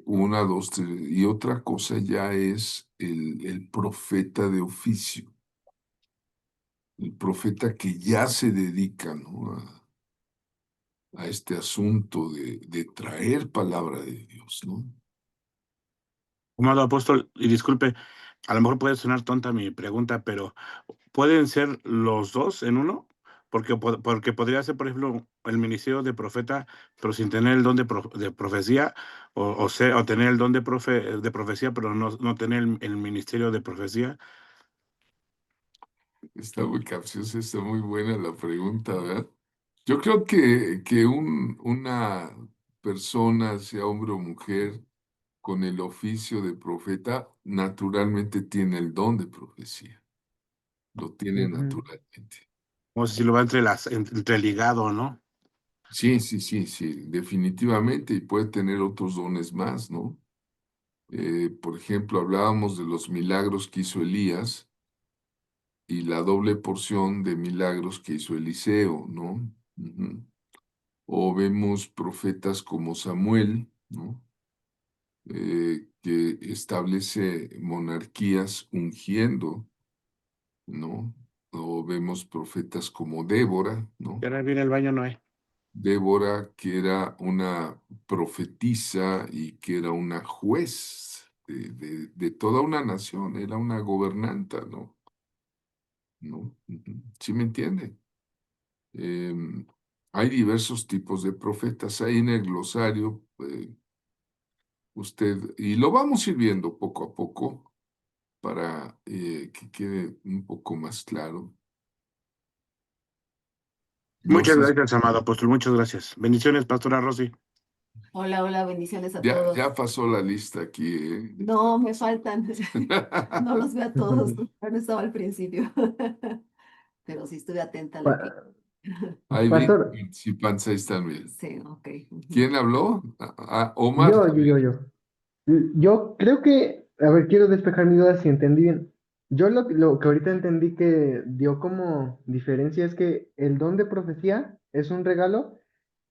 Una, dos, tres, y otra cosa ya es el profeta de oficio, el profeta que ya se dedica, ¿no? A este asunto de traer palabra de Dios, ¿no? Amado apóstol, y disculpe, a lo mejor puede sonar tonta mi pregunta, pero ¿pueden ser los dos en uno? Porque podría ser, por ejemplo, el ministerio de profeta, pero sin tener el don de profecía, o tener el don de profecía, pero no tener el ministerio de profecía. Está muy capciosa, está muy buena la pregunta, ¿verdad? Yo creo que una persona, sea hombre o mujer, con el oficio de profeta, naturalmente tiene el don de profecía. Lo tiene Ujú. naturalmente. O si lo va entreligado, ¿no? Sí, sí, sí, sí, definitivamente. Y puede tener otros dones más, ¿no? Por ejemplo, hablábamos de los milagros que hizo Elías y la doble porción de milagros que hizo Eliseo, ¿no? Ujú. O vemos profetas como Samuel, ¿no? Que establece monarquías ungiendo, ¿no? O vemos profetas como Débora, Y ¿no? ahora viene el baño, Noé. Débora, que era una profetisa y que era una juez de toda una nación, era una gobernanta, ¿no? ¿No? Ujú. ¿Sí me entiende? Em, Hay diversos tipos de profetas. Ahí en el glosario, y lo vamos a ir viendo poco a poco para que quede un poco más claro. No Muchas sé, gracias, amado apóstol, muchas gracias. Bendiciones, pastora Rosy. Hola, hola, bendiciones a ya todos. pasó la lista aquí, ¿eh? No, me faltan. No los veo a todos, Ujú. pero no estaba al principio. Pero sí estuve atenta a la que. Pa- Hay 20 Pastor, participantes, ahí están bien. Sí, ok. Ujú. ¿Quién habló? Omar. yo creo que, a ver, quiero despejar mi duda si entendí bien. Yo lo que ahorita entendí que dio como diferencia es que el don de profecía es un regalo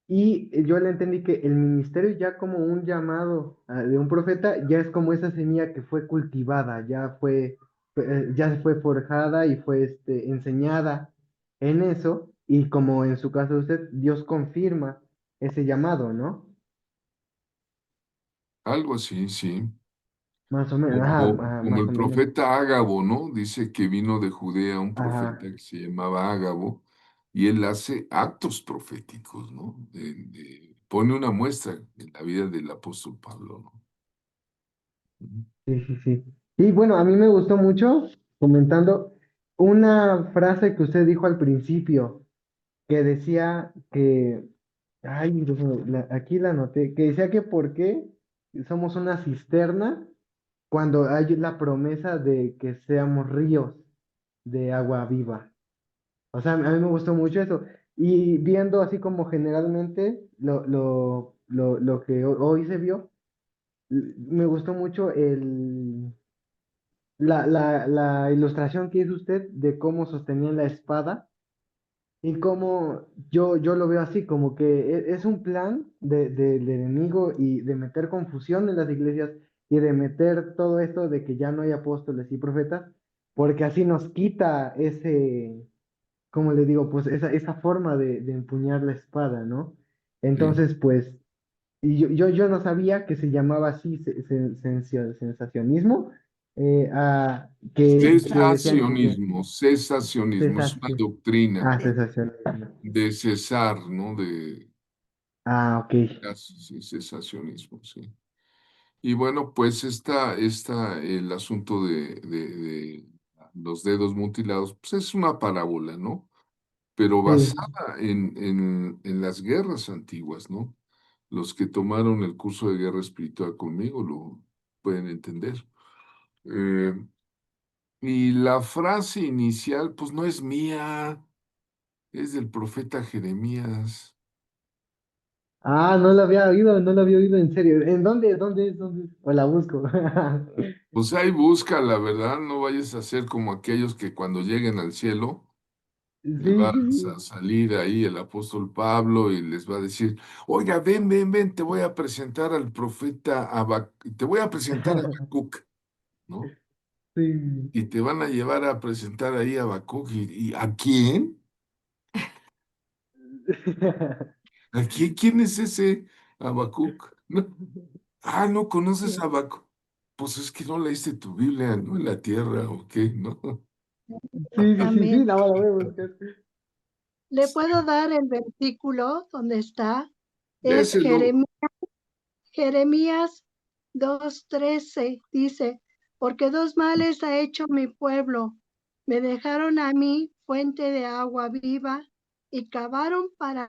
y yo le entendí que el ministerio ya como un llamado de un profeta ya es como esa semilla que fue cultivada, ya fue forjada y fue enseñada en eso y como en su caso de usted, Dios confirma ese llamado, ¿no? Algo así, sí. Más o menos, ajá, Como, ajá, como más el o menos. profeta Ágabo, ¿no? Dice que vino de Judea un profeta Ajá. que se llamaba Ágabo y él hace actos proféticos, ¿no? Pone una muestra en la vida del apóstol Pablo, ¿no? Ujú. Sí, sí, sí. Y bueno, a mí me gustó mucho comentando una frase que usted dijo al principio, que decía que, ay, Dios mío, aquí la anoté, que decía que por qué somos una cisterna cuando hay la promesa de que seamos ríos de agua viva. O sea, a mí me gustó mucho eso. Y viendo así como generalmente lo que hoy se vio, me gustó mucho la ilustración que hizo usted de cómo sostenían la espada y cómo yo lo veo así, como que es un plan del enemigo y de meter confusión en las iglesias y de meter todo esto de que ya no hay apóstoles y profetas, porque así nos quita como le digo, pues esa forma de empuñar la espada, ¿no? Sí. Entonces, pues, y yo no sabía que se llamaba así sensacionismo, que decían que Cesacionismo, es una cesación, doctrina Sí. cesacionismo. de cesar, ¿no? Ah, ok. Sí, cesacionismo, sí. Y bueno, pues el asunto de los dedos mutilados, pues es una parábola, ¿no? Pero Sí, basada en las guerras antiguas, ¿no? Los que tomaron el curso de guerra espiritual conmigo lo pueden entender. Eh, y la frase inicial, pues no es mía, es del profeta Jeremías. Ah, no la había oído, no la había oído en serio. ¿En dónde? ¿Dónde es? ¿Dónde es? O la busco. Pues ahí busca, la verdad, no vayas a ser como aquellos que cuando lleguen al cielo le Sí, vas sí, a sí. salir ahí el apóstol Pablo y les va a decir, oiga, ven, ven, ven, te voy a presentar al profeta te voy a presentar a Habacuc, ¿no? Sí. Y te van a llevar a presentar ahí a Habacuc y ¿a quién? ¿A quién? ¿Quién es ese Habacuc? No. Ah, ¿no conoces a Sí. Habacuc? Pues es que no leíste tu Biblia, ¿no? En la tierra, ¿o qué? ¿No? Sí, sí, sí, sí, Amén. la voy a buscar. Le puedo dar el versículo donde está. Es Déselo. Jeremías 2:13. Dice, porque dos males ha hecho mi pueblo. Me dejaron a mí fuente de agua viva y cavaron para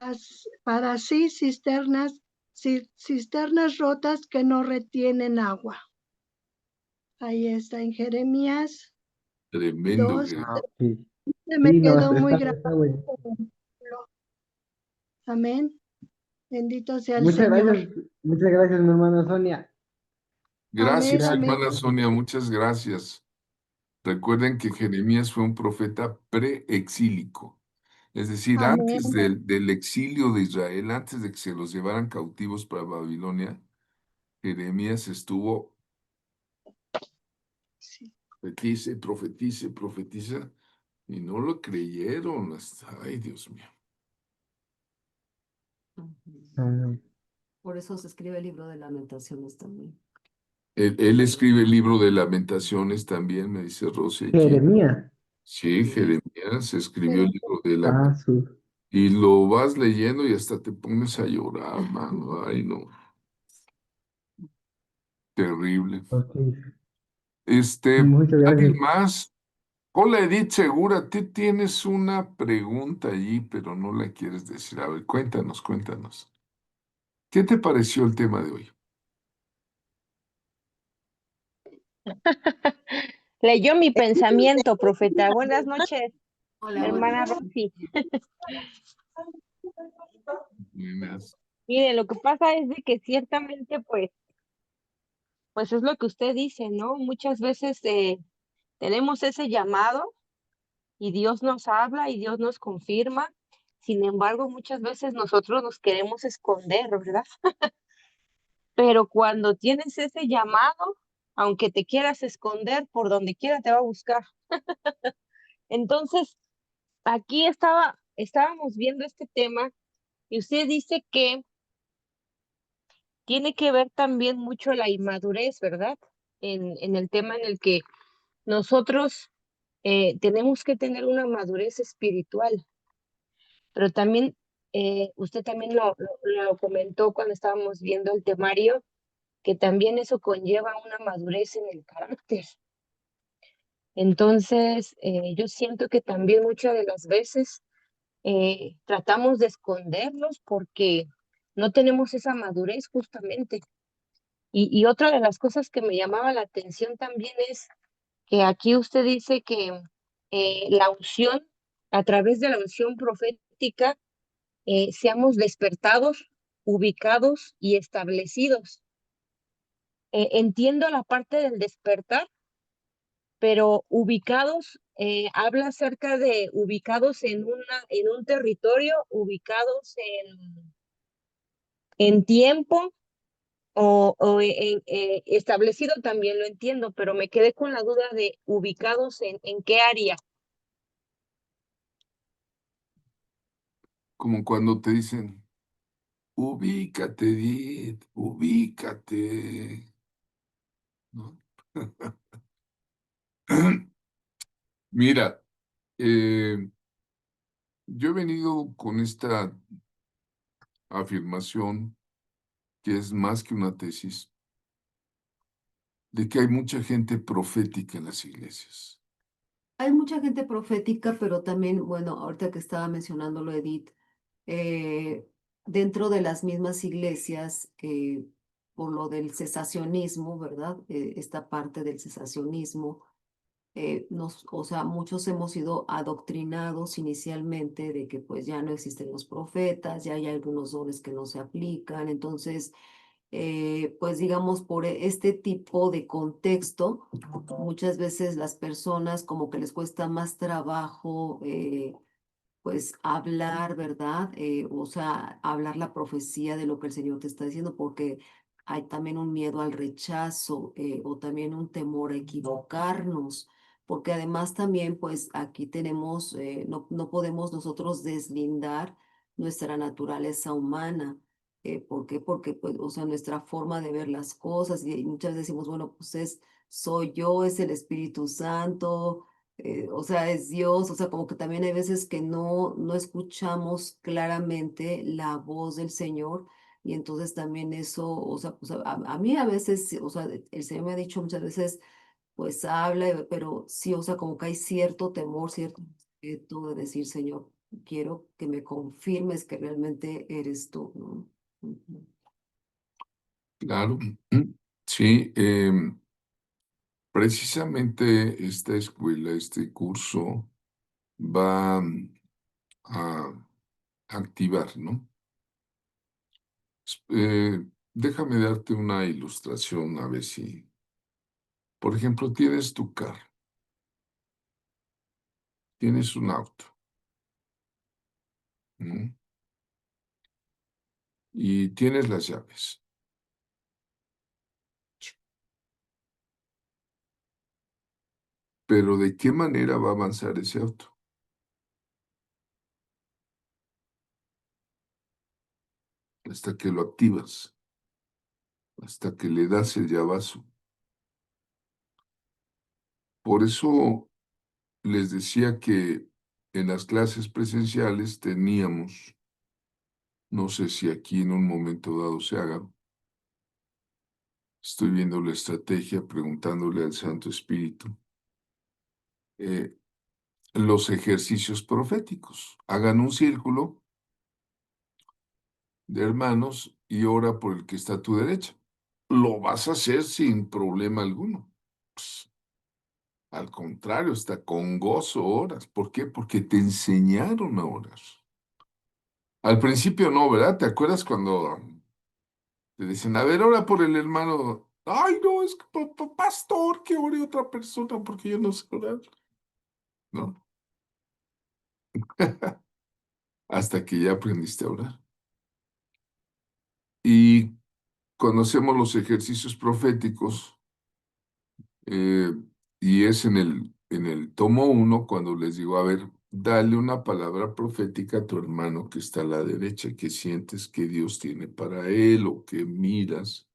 sí cisternas rotas que no retienen agua. Ahí está en Jeremías Tremendo, 2. que Ah, sí. Se me Sí, no, quedó muy está grabado. bueno. Amén. Bendito sea el Señor. Muchas gracias, mi hermana Sonia. Amén, gracias, amén. hermana Sonia, muchas gracias. Recuerden que Jeremías fue un profeta preexílico, es decir, Amén. antes del exilio de Israel, antes de que se los llevaran cautivos para Babilonia, Jeremías estuvo, Sí. profetice, profetice, profetiza, y no lo creyeron. Ay, Dios mío. Ujú. Ah, Por eso se escribe el libro de Lamentaciones también. Él escribe el libro de Lamentaciones también, me dice Rosy aquí. Jeremías. Sí, Sí. Jeremías escribió el libro de Ah, Lamentaciones. su. Y lo vas leyendo y hasta te pones a llorar, mano. Ay, no, terrible. Ok. Muchas ¿Alguien gracias. más? Hola, Edith Segura, tú tienes una pregunta allí, pero no la quieres decir. A ver, cuéntanos, cuéntanos. ¿Qué te pareció el tema de hoy? Leyó mi pensamiento, profeta. Buenas noches, Hola, hermana buenas. Rosy. Buenas. Mire, lo que pasa es de que ciertamente, pues es lo que usted dice, ¿no? Muchas veces tenemos ese llamado y Dios nos habla y Dios nos confirma. Sin embargo, muchas veces nosotros nos queremos esconder, ¿verdad? Pero cuando tienes ese llamado, aunque te quieras esconder, por donde quiera te va a buscar. Entonces, aquí estábamos viendo este tema y usted dice que tiene que ver también mucho la inmadurez, ¿verdad? En el tema en el que nosotros tenemos que tener una madurez espiritual, pero también usted también lo comentó cuando estábamos viendo el temario, que también eso conlleva una madurez en el carácter. Entonces, yo siento que también muchas de las veces tratamos de esconderlos porque no tenemos esa madurez justamente. Y otra de las cosas que me llamaba la atención también es que aquí usted dice que la unción, a través de la unción profética, seamos despertados, ubicados y establecidos. Entiendo la parte del despertar, pero ubicados habla acerca de ubicados en un territorio, ubicados en tiempo establecido también lo entiendo, pero me quedé con la duda de ubicados en qué área. Como cuando te dicen, ubícate, Edith, ubícate, ¿no? Mira, eh, yo he venido con esta afirmación que es más que una tesis, de que hay mucha gente profética en las iglesias. Hay mucha gente profética, pero también, bueno, ahorita que estaba mencionándolo Edith, eh, dentro de las mismas iglesias, por lo del cesacionismo, ¿verdad? Esta parte del cesacionismo, o sea, muchos hemos sido adoctrinados inicialmente de que pues ya no existen los profetas, ya hay algunos dones que no se aplican, entonces pues digamos, por este tipo de contexto, muchas veces las personas como que les cuesta más trabajo, pues hablar, ¿verdad? O sea, hablar la profecía de lo que el Señor te está diciendo, porque hay también un miedo al rechazo, o también un temor a equivocarnos. Porque además también, pues aquí tenemos, no podemos nosotros deslindar nuestra naturaleza humana. ¿Por qué? Porque, pues, o sea, nuestra forma de ver las cosas, y muchas veces decimos, bueno, pues soy yo, es el Espíritu Santo, o sea, es Dios, o sea, como que también hay veces que no escuchamos claramente la voz del Señor, y entonces también eso, o sea, pues a mí a veces, o sea, el Señor me ha dicho muchas veces, pues habla, pero sí, o sea, como que hay cierto temor, cierto respeto de decir, Señor, quiero que me confirmes que realmente eres tú, ¿no? Ujú. Claro. Sí, precisamente esta escuela, este curso va a activar, ¿no? Déjame darte una ilustración, a ver si, por ejemplo, tienes tu carro, tienes un auto, ¿no? Y tienes las llaves. Pero ¿de qué manera va a avanzar ese auto? Hasta que lo activas, hasta que le das el llavazo. Por eso les decía que en las clases presenciales teníamos, no sé si aquí en un momento dado se haga, estoy viendo la estrategia preguntándole al Santo Espíritu, eh, los ejercicios proféticos. Hagan un círculo de hermanos y ora por el que está a tu derecha. Lo vas a hacer sin problema alguno. Pues, al contrario, está con gozo oras. ¿Por qué? Porque te enseñaron a orar. Al principio no, ¿verdad? ¿Te acuerdas cuando te dicen, a ver, ora por el hermano? Ay, no, es que pastor, que ore otra persona porque yo no sé orar. ¿No? Hasta que ya aprendiste a orar. Y conocemos los ejercicios proféticos, eh, y es en el tomo 1 cuando les digo, a ver, dale una palabra profética a tu hermano que está a la derecha, que sientes que Dios tiene para él o que miras.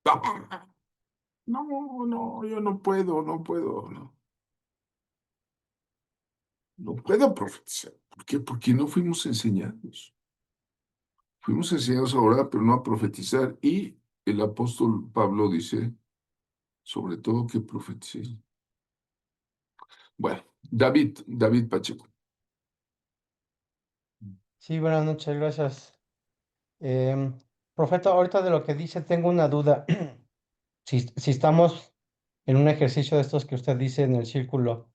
¡Ah! No, no, yo no puedo, no puedo profetizar. ¿Por qué? Porque no fuimos enseñados. Fuimos enseñados a orar, pero no a profetizar. Y el apóstol Pablo dice, sobre todo, que profeticéis. Bueno, David Pacheco. Sí, buenas noches, gracias. Profeta, ahorita de lo que dice tengo una duda. Si estamos en un ejercicio de estos que usted dice en el círculo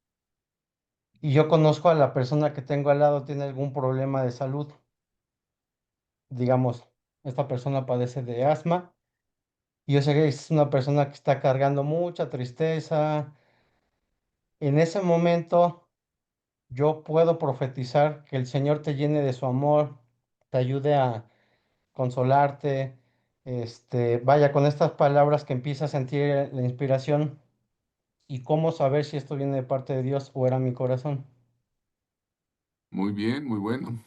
y yo conozco a la persona que tengo al lado tiene algún problema de salud, digamos, esta persona padece de asma y yo sé que es una persona que está cargando mucha tristeza. En ese momento yo puedo profetizar que el Señor te llene de su amor, te ayude a consolarte, vaya, con estas palabras que empieza a sentir la inspiración y cómo saber si esto viene de parte de Dios o era mi corazón. Muy bien, muy bueno.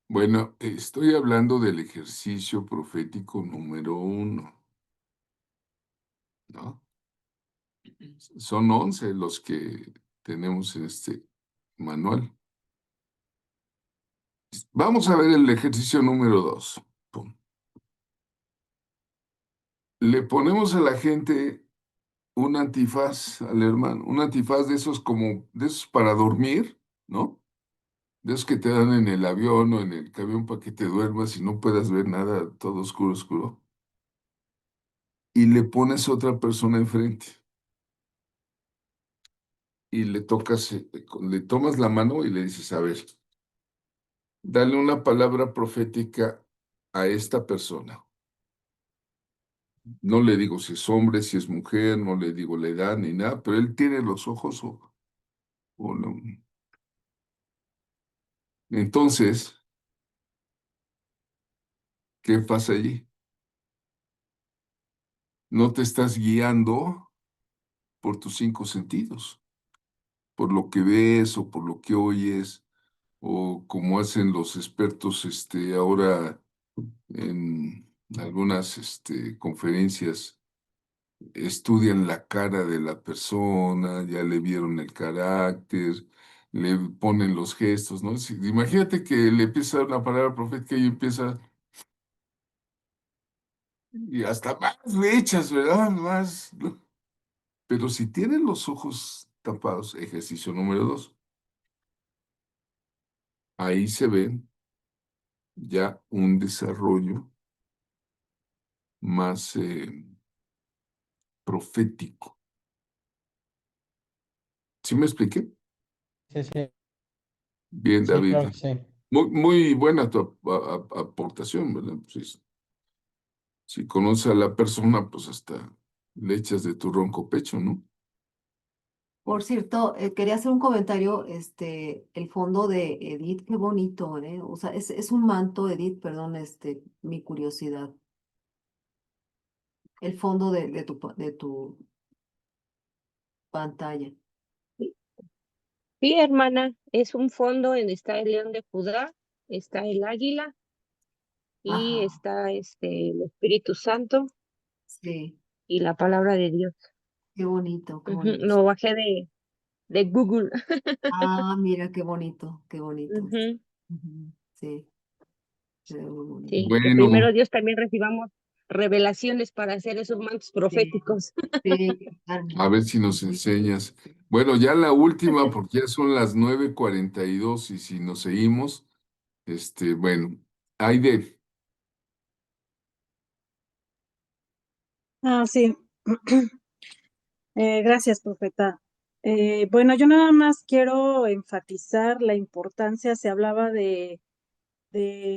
Bueno, estoy hablando del ejercicio profético número 1, ¿no? Son 11 los que tenemos en este manual. Vamos a ver el ejercicio número 2. Le ponemos a la gente un antifaz, al hermano, un antifaz de esos como, de esos para dormir, ¿no? De esos que te dan en el avión o en el camión para que te duermas y no puedas ver nada, todo oscuro, oscuro. Y le pones a otra persona enfrente. y le tomas la mano y le dices, a ver, dale una palabra profética a esta persona. No le digo si es hombre, si es mujer, no le digo la edad ni nada, pero él tiene los ojos o no. Entonces, ¿qué pasa allí? No te estás guiando por tus 5 sentidos, por lo que ves o por lo que oyes, o como hacen los expertos ahora en algunas conferencias, estudian la cara de la persona, ya le vieron el carácter, le ponen los gestos, ¿no? Imagínate que le empieza a dar una palabra profética y empieza, y hasta más le echas, ¿verdad? Más, ¿no? Pero si tienen los ojos tapados, ejercicio número 2, ahí se ven ya un desarrollo más profético. ¿Sí me expliqué? Sí, sí, Bien, sí, David. claro que sí. Muy, muy buena tu aportación, ¿verdad? Pues, si conoces a la persona, pues hasta le echas de tu ronco pecho, ¿no? Por cierto, quería hacer un comentario, el fondo de Edith, qué bonito, ¿eh? O sea, es un manto, Edith, perdón, mi curiosidad. El fondo de tu pantalla. Sí, hermana, es un fondo donde está el león de Judá, está el águila y Ajá, está el Espíritu Santo sí, y la palabra de Dios. qué bonito, qué Ujú, bonito. lo bajé de Google. Ah, mira, qué bonito, qué bonito. Ujú, Ujú, sí, se ve muy bonito. sí, que Bueno, primero Dios también recibamos revelaciones para hacer esos mantos Sí, proféticos. sí, a ver si nos enseñas. Bueno, ya la última, porque ya son las 9:42 y si nos seguimos, bueno, Aide, Ah, sí. Gracias, profeta. Bueno, yo nada más quiero enfatizar la importancia, se hablaba de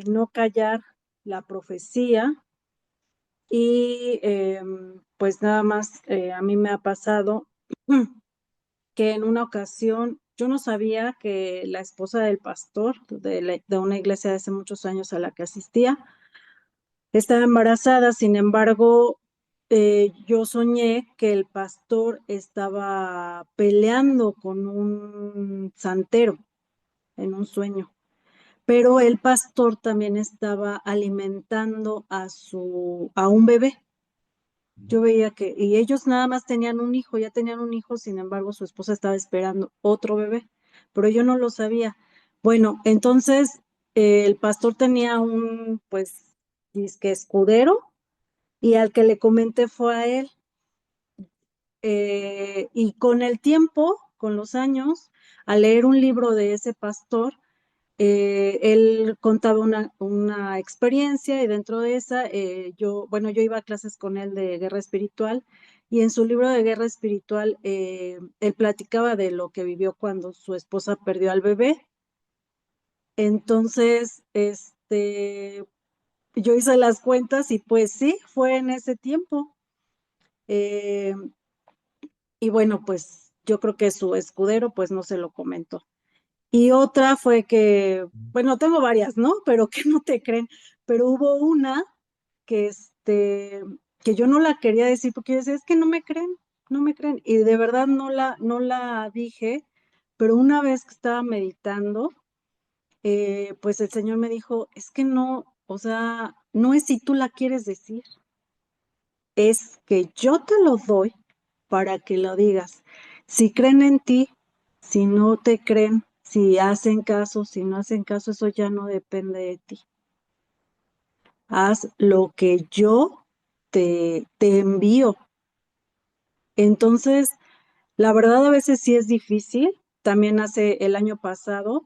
no callar la profecía y pues nada más a mí me ha pasado que en una ocasión yo no sabía que la esposa del pastor de una iglesia de hace muchos años a la que asistía estaba embarazada. Sin embargo, yo soñé que el pastor estaba peleando con un santero en un sueño, pero el pastor también estaba alimentando a un bebé. Yo veía y ellos nada más tenían un hijo, ya tenían un hijo, sin embargo, su esposa estaba esperando otro bebé, pero yo no lo sabía. Bueno, entonces el pastor tenía pues, disque escudero, y al que le comenté fue a él. Y con el tiempo, con los años, al leer un libro de ese pastor, él contaba una experiencia y dentro de esa, yo iba a clases con él de guerra espiritual y en su libro de guerra espiritual, él platicaba de lo que vivió cuando su esposa perdió al bebé. Entonces, yo hice las cuentas y pues sí, fue en ese tiempo. Eh, y bueno, pues yo creo que su escudero pues no se lo comentó. Y otra fue que, bueno, tengo varias, ¿no? Pero que no te creen, pero hubo una que que yo no la quería decir porque yo decía, es que no me creen, no me creen. Y de verdad no la dije, pero una vez que estaba meditando, pues el Señor me dijo, es que no, o sea, no es si tú la quieres decir, es que yo te lo doy para que lo digas. Si creen en ti, si no te creen, si hacen caso, si no hacen caso, eso ya no depende de ti. Haz lo que yo te envío. Entonces, la verdad a veces sí es difícil. También hace el año pasado,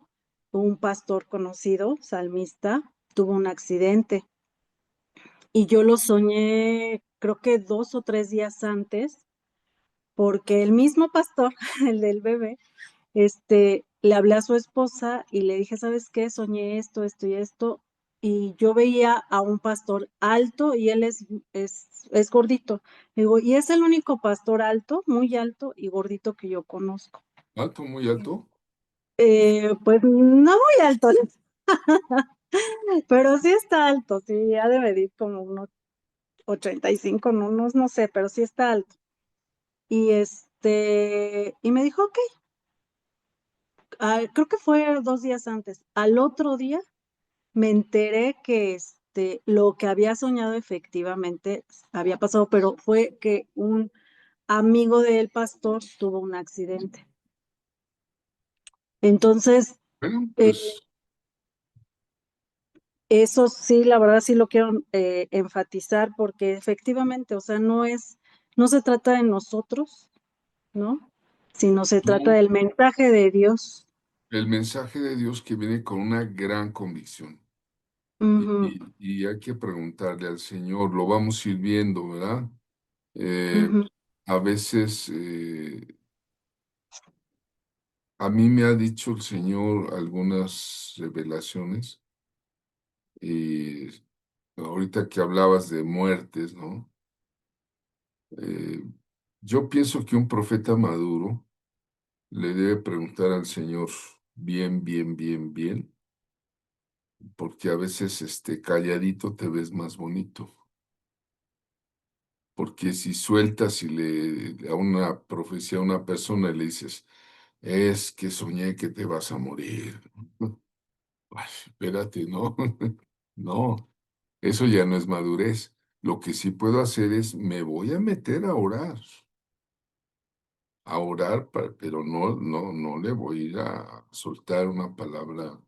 un pastor conocido, salmista, tuvo un accidente y yo lo soñé, creo que 2 o 3 días antes, porque el mismo pastor, el del bebé, le hablé a su esposa y le dije, ¿sabes qué? Soñé esto, esto y esto, y yo veía a un pastor alto y él es gordito. Digo, y es el único pastor alto, muy alto y gordito que yo conozco. ¿Alto, muy alto? Pues no muy alto, pero sí está alto, sí, ha de medir como unos 85, no sé, pero sí está alto. Y me dijo, ok, creo que fue 2 días antes. Al otro día me enteré que lo que había soñado efectivamente había pasado, pero fue que un amigo del pastor tuvo un accidente. Entonces, Bueno, eh, pues eso sí, la verdad sí lo quiero enfatizar porque efectivamente, o sea, no se trata de nosotros, ¿no? Sino se trata no, del mensaje de Dios. el mensaje de Dios que viene con una gran convicción. Ujú, Y hay que preguntarle al Señor, lo vamos a ir viendo, ¿verdad? Eh, ujú. a veces a mí me ha dicho el Señor algunas revelaciones y ahorita que hablabas de muertes, ¿no? Eh, yo pienso que un profeta maduro le debe preguntar al Señor bien, bien, bien, bien, porque a veces calladito te ves más bonito. Porque si sueltas y a una profecía a una persona le dices, es que soñé que te vas a morir. Ay, espérate, no, no, eso ya no es madurez. Lo que sí puedo hacer es, me voy a meter a orar, pero no le voy a ir a soltar una palabra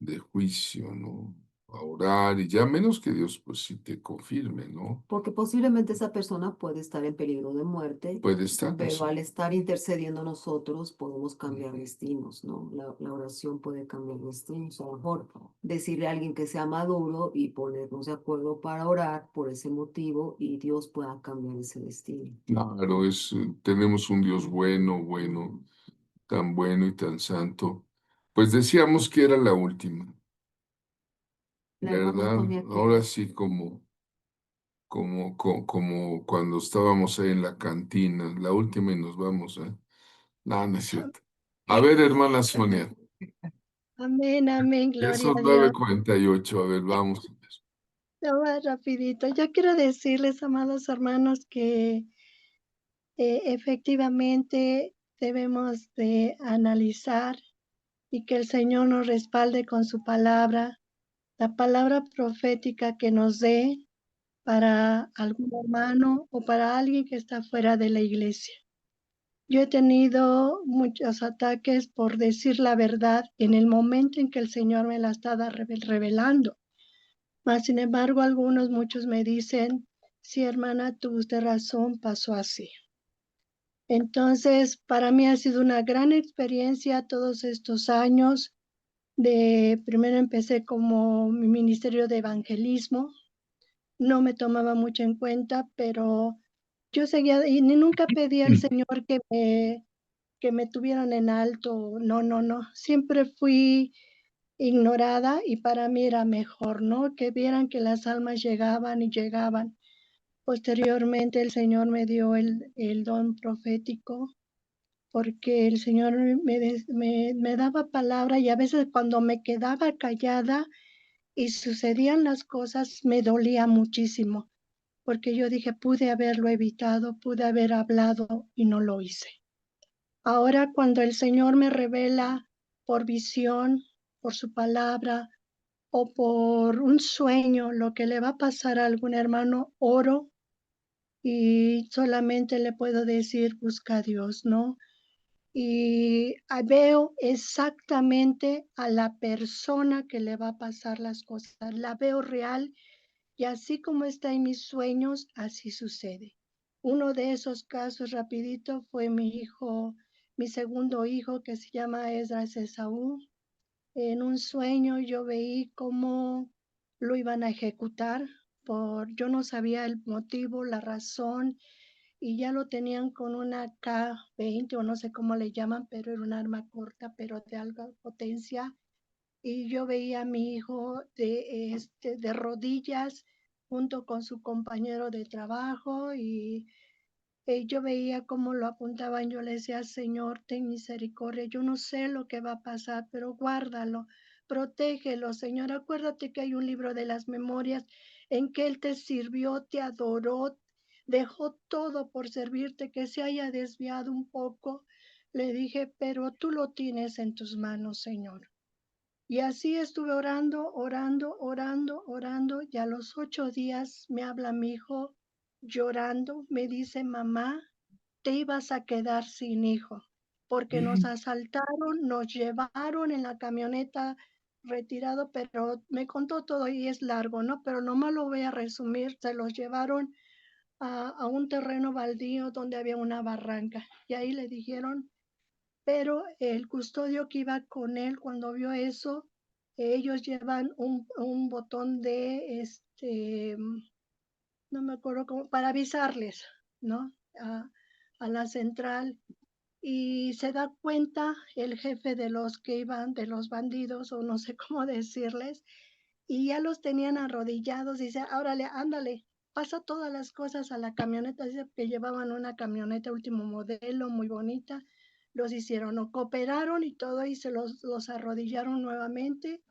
de juicio, ¿no? A orar y ya menos que Dios, pues sí te confirme, ¿no? Porque posiblemente esa persona puede estar en peligro de muerte, Puede estar, no pero sé. al estar intercediendo nosotros podemos cambiar destinos, ¿no? La oración puede cambiar destinos. A lo mejor decirle a alguien que sea maduro y ponernos de acuerdo para orar por ese motivo y Dios pueda cambiar ese destino. Claro, tenemos un Dios bueno, bueno, tan bueno y tan santo. Pues decíamos que era la última, La hermana ¿verdad? Sonia Ahora quiere. sí, como cuando estábamos ahí en la cantina, la última y nos vamos, ¿eh? No, no es cierto. A ver, hermana Sonia, Amén, amén, ya gloria son a Dios. 9:48, a ver, vamos. No más rapidito. Yo quiero decirles, amados hermanos, que efectivamente debemos de analizar y que el Señor nos respalde con su palabra, la palabra profética que nos dé para algún hermano o para alguien que está fuera de la iglesia. Yo he tenido muchos ataques por decir la verdad en el momento en que el Señor me la estaba revelando. Mas, sin embargo, muchos me dicen, sí, hermana, tuviste razón, pasó así. Entonces, para mí ha sido una gran experiencia todos estos años. Primero empecé como mi ministerio de evangelismo, no me tomaba mucho en cuenta, pero yo seguía y nunca pedí al Señor que me tuvieran en alto, no, no, no, siempre fui ignorada y para mí era mejor, ¿no? Que vieran que las almas llegaban y llegaban. Posteriormente el Señor me dio el don profético porque el Señor me daba palabra y a veces cuando me quedaba callada y sucedían las cosas me dolía muchísimo porque yo dije, pude haberlo evitado, pude haber hablado y no lo hice. Ahora cuando el Señor me revela por visión, por su palabra o por un sueño lo que le va a pasar a algún hermano, oro y solamente le puedo decir, busca a Dios, ¿no? Y veo exactamente a la persona que le va a pasar las cosas, la veo real y así como está en mis sueños, así sucede. Uno de esos casos rapidito fue mi hijo, mi segundo hijo que se llama Esdras Esaú. En un sueño yo veí cómo lo iban a ejecutar yo no sabía el motivo, la razón, y ya lo tenían con una K-20 o no sé cómo le llaman, pero era un arma corta, pero de alta potencia. Y yo veía a mi hijo de rodillas junto con su compañero de trabajo y yo veía cómo lo apuntaban. Yo le decía, Señor, ten misericordia, yo no sé lo que va a pasar, pero guárdalo, protégelo, Señor. Acuérdate que hay un libro de las memorias en que Él te sirvió, te adoró, dejó todo por servirte, que se haya desviado un poco. Le dije, pero tú lo tienes en tus manos, Señor. Y así estuve orando, orando, orando, orando, y a los 8 días me habla mi hijo llorando, me dice, mamá, te ibas a quedar sin hijo, porque nos asaltaron, nos llevaron en la camioneta retirado, pero me contó todo y es largo, ¿no? Pero nomás lo voy a resumir, se los llevaron a un terreno baldío donde había una barranca, y ahí le dijeron, pero el custodio que iba con él cuando vio eso, ellos llevan un botón de, no me acuerdo cómo, para avisarles, ¿no? A la central. Y se da cuenta el jefe de los que iban, de los bandidos, o no sé cómo decirles, y ya los tenían arrodillados. Dice, órale, ándale, pasa todas las cosas a la camioneta. Dice que llevaban una camioneta último modelo, muy bonita. Los hicieron, o cooperaron y todo, y se los arrodillaron nuevamente.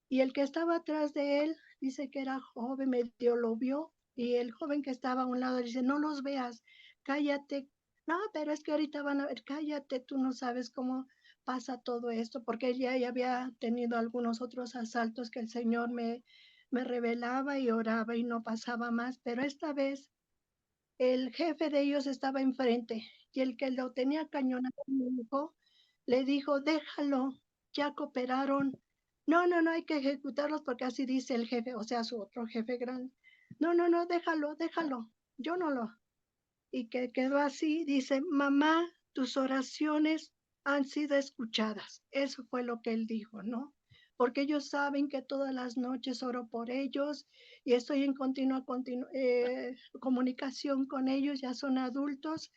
Y el que estaba atrás de él, dice que era joven, medio lo vio, y el joven que estaba a un lado dice, no los veas, cállate. No, pero es que ahorita van a ver, cállate, tú no sabes cómo pasa todo esto, porque ella ya había tenido algunos otros asaltos que el Señor me revelaba y oraba y no pasaba más, pero esta vez el jefe de ellos estaba enfrente y el que lo tenía cañonado le dijo, déjalo, ya cooperaron. No, no, no hay que ejecutarlos porque así dice el jefe, o sea, su otro jefe grande. No, no, no, déjalo, déjalo. Yo no lo. Y que quedó así, dice, mamá, tus oraciones han sido escuchadas. Eso fue lo que él dijo, ¿no? Porque ellos saben que todas las noches oro por ellos y estoy en continua comunicación con ellos, ya son adultos,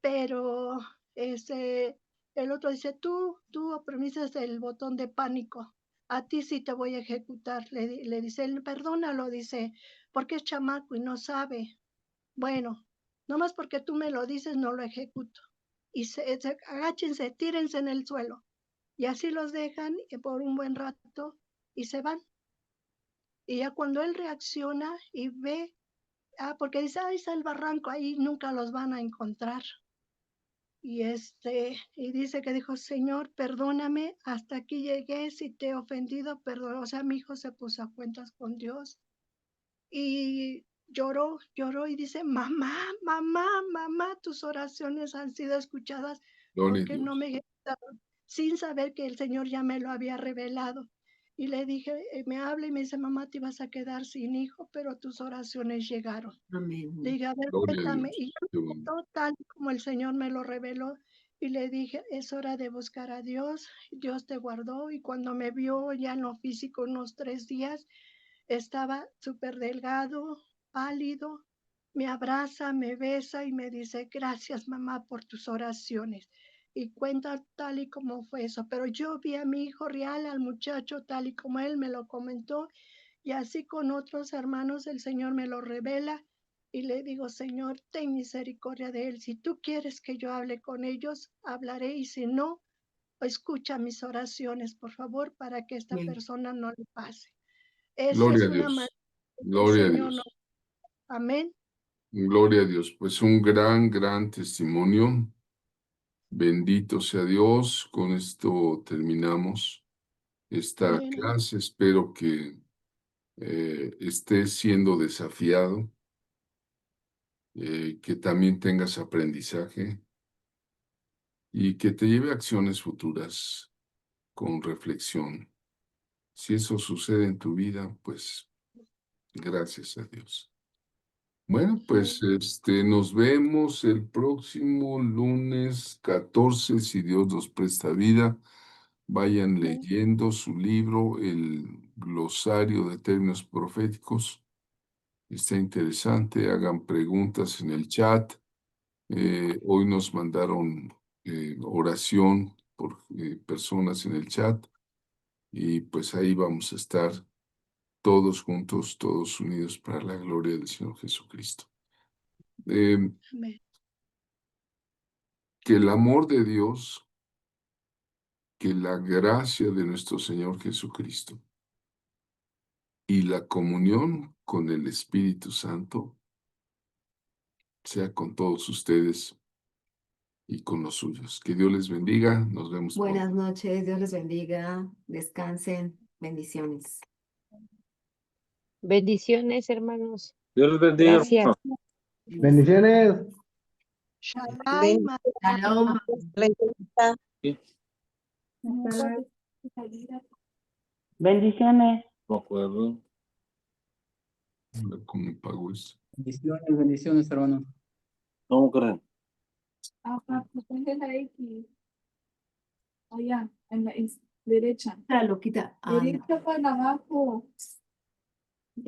pero el otro dice, tú oprimes el botón de pánico, a ti sí te voy a ejecutar. Le dice, él, perdónalo, dice, porque es chamaco y no sabe. Bueno, nomás porque tú me lo dices, no lo ejecuto. Y agáchense, tírense en el suelo. Y así los dejan por un buen rato y se van. Y ya cuando él reacciona y ve, porque dice, ahí está el barranco, ahí nunca los van a encontrar. Y dice que dijo, Señor, perdóname, hasta aquí llegué, si te he ofendido, perdón. O sea, mi hijo se puso a cuentas con Dios y lloró, lloró y dice, mamá, mamá, mamá, tus oraciones han sido escuchadas Gloria a porque no Dios. me ejecutaron, sin saber que el Señor ya me lo había revelado. Y le dije, me habla y me dice, mamá, te ibas a quedar sin hijo, pero tus oraciones llegaron. Amén. Le dije, a ver, Gloria a cuéntame. Dios. Y yo Qué bonito. tal como el Señor me lo reveló. Y le dije, es hora de buscar a Dios. Dios te guardó. Y cuando me vio ya en lo físico unos 3 días, estaba súper delgado, pálido. Me abraza, me besa y me dice, gracias mamá por tus oraciones. Y cuenta tal y como fue eso. Pero yo vi a mi hijo real, al muchacho, tal y como él me lo comentó. Y así con otros hermanos el Señor me lo revela y le digo, Señor, ten misericordia de él. Si tú quieres que yo hable con ellos, hablaré y si no, escucha mis oraciones, por favor, para que esta Amén. persona no le pase. Esa Gloria es a una manera Dios. que el Gloria a Señor nos... Dios. Amén. Gloria a Dios. Pues un gran, gran testimonio. Bendito sea Dios. Con esto terminamos esta Amén. Amén. clase. Espero que estés siendo desafiado, que también tengas aprendizaje y que te lleve a acciones futuras con reflexión. Si eso sucede en tu vida, pues gracias a Dios. Bueno, pues Amén. nos vemos el próximo lunes 14, si Dios nos presta vida. Vayan Amén. leyendo su libro, el glosario de términos proféticos. Está interesante, hagan preguntas en el chat Hoy nos mandaron oración por personas en el chat y pues ahí vamos a estar todos juntos, todos unidos para la gloria del Señor Jesucristo. Amén. Que el amor de Dios, que la gracia de nuestro Señor Jesucristo y la comunión con el Espíritu Santo sea con todos ustedes y con los suyos. Que Dios les bendiga. Nos vemos pronto. Buenas noches, Dios les bendiga, descansen, bendiciones. Bendiciones, hermanos. Dios les bendiga. Gracias. hermano. Bendiciones. Shalom. Shalom. Bendiciones. De acuerdo. A ver cómo pago eso. Bendiciones, hermano. ¿Cómo creen? Ponle la X. Allá, en la derecha. La loquita. Ah, no. Derecha para abajo.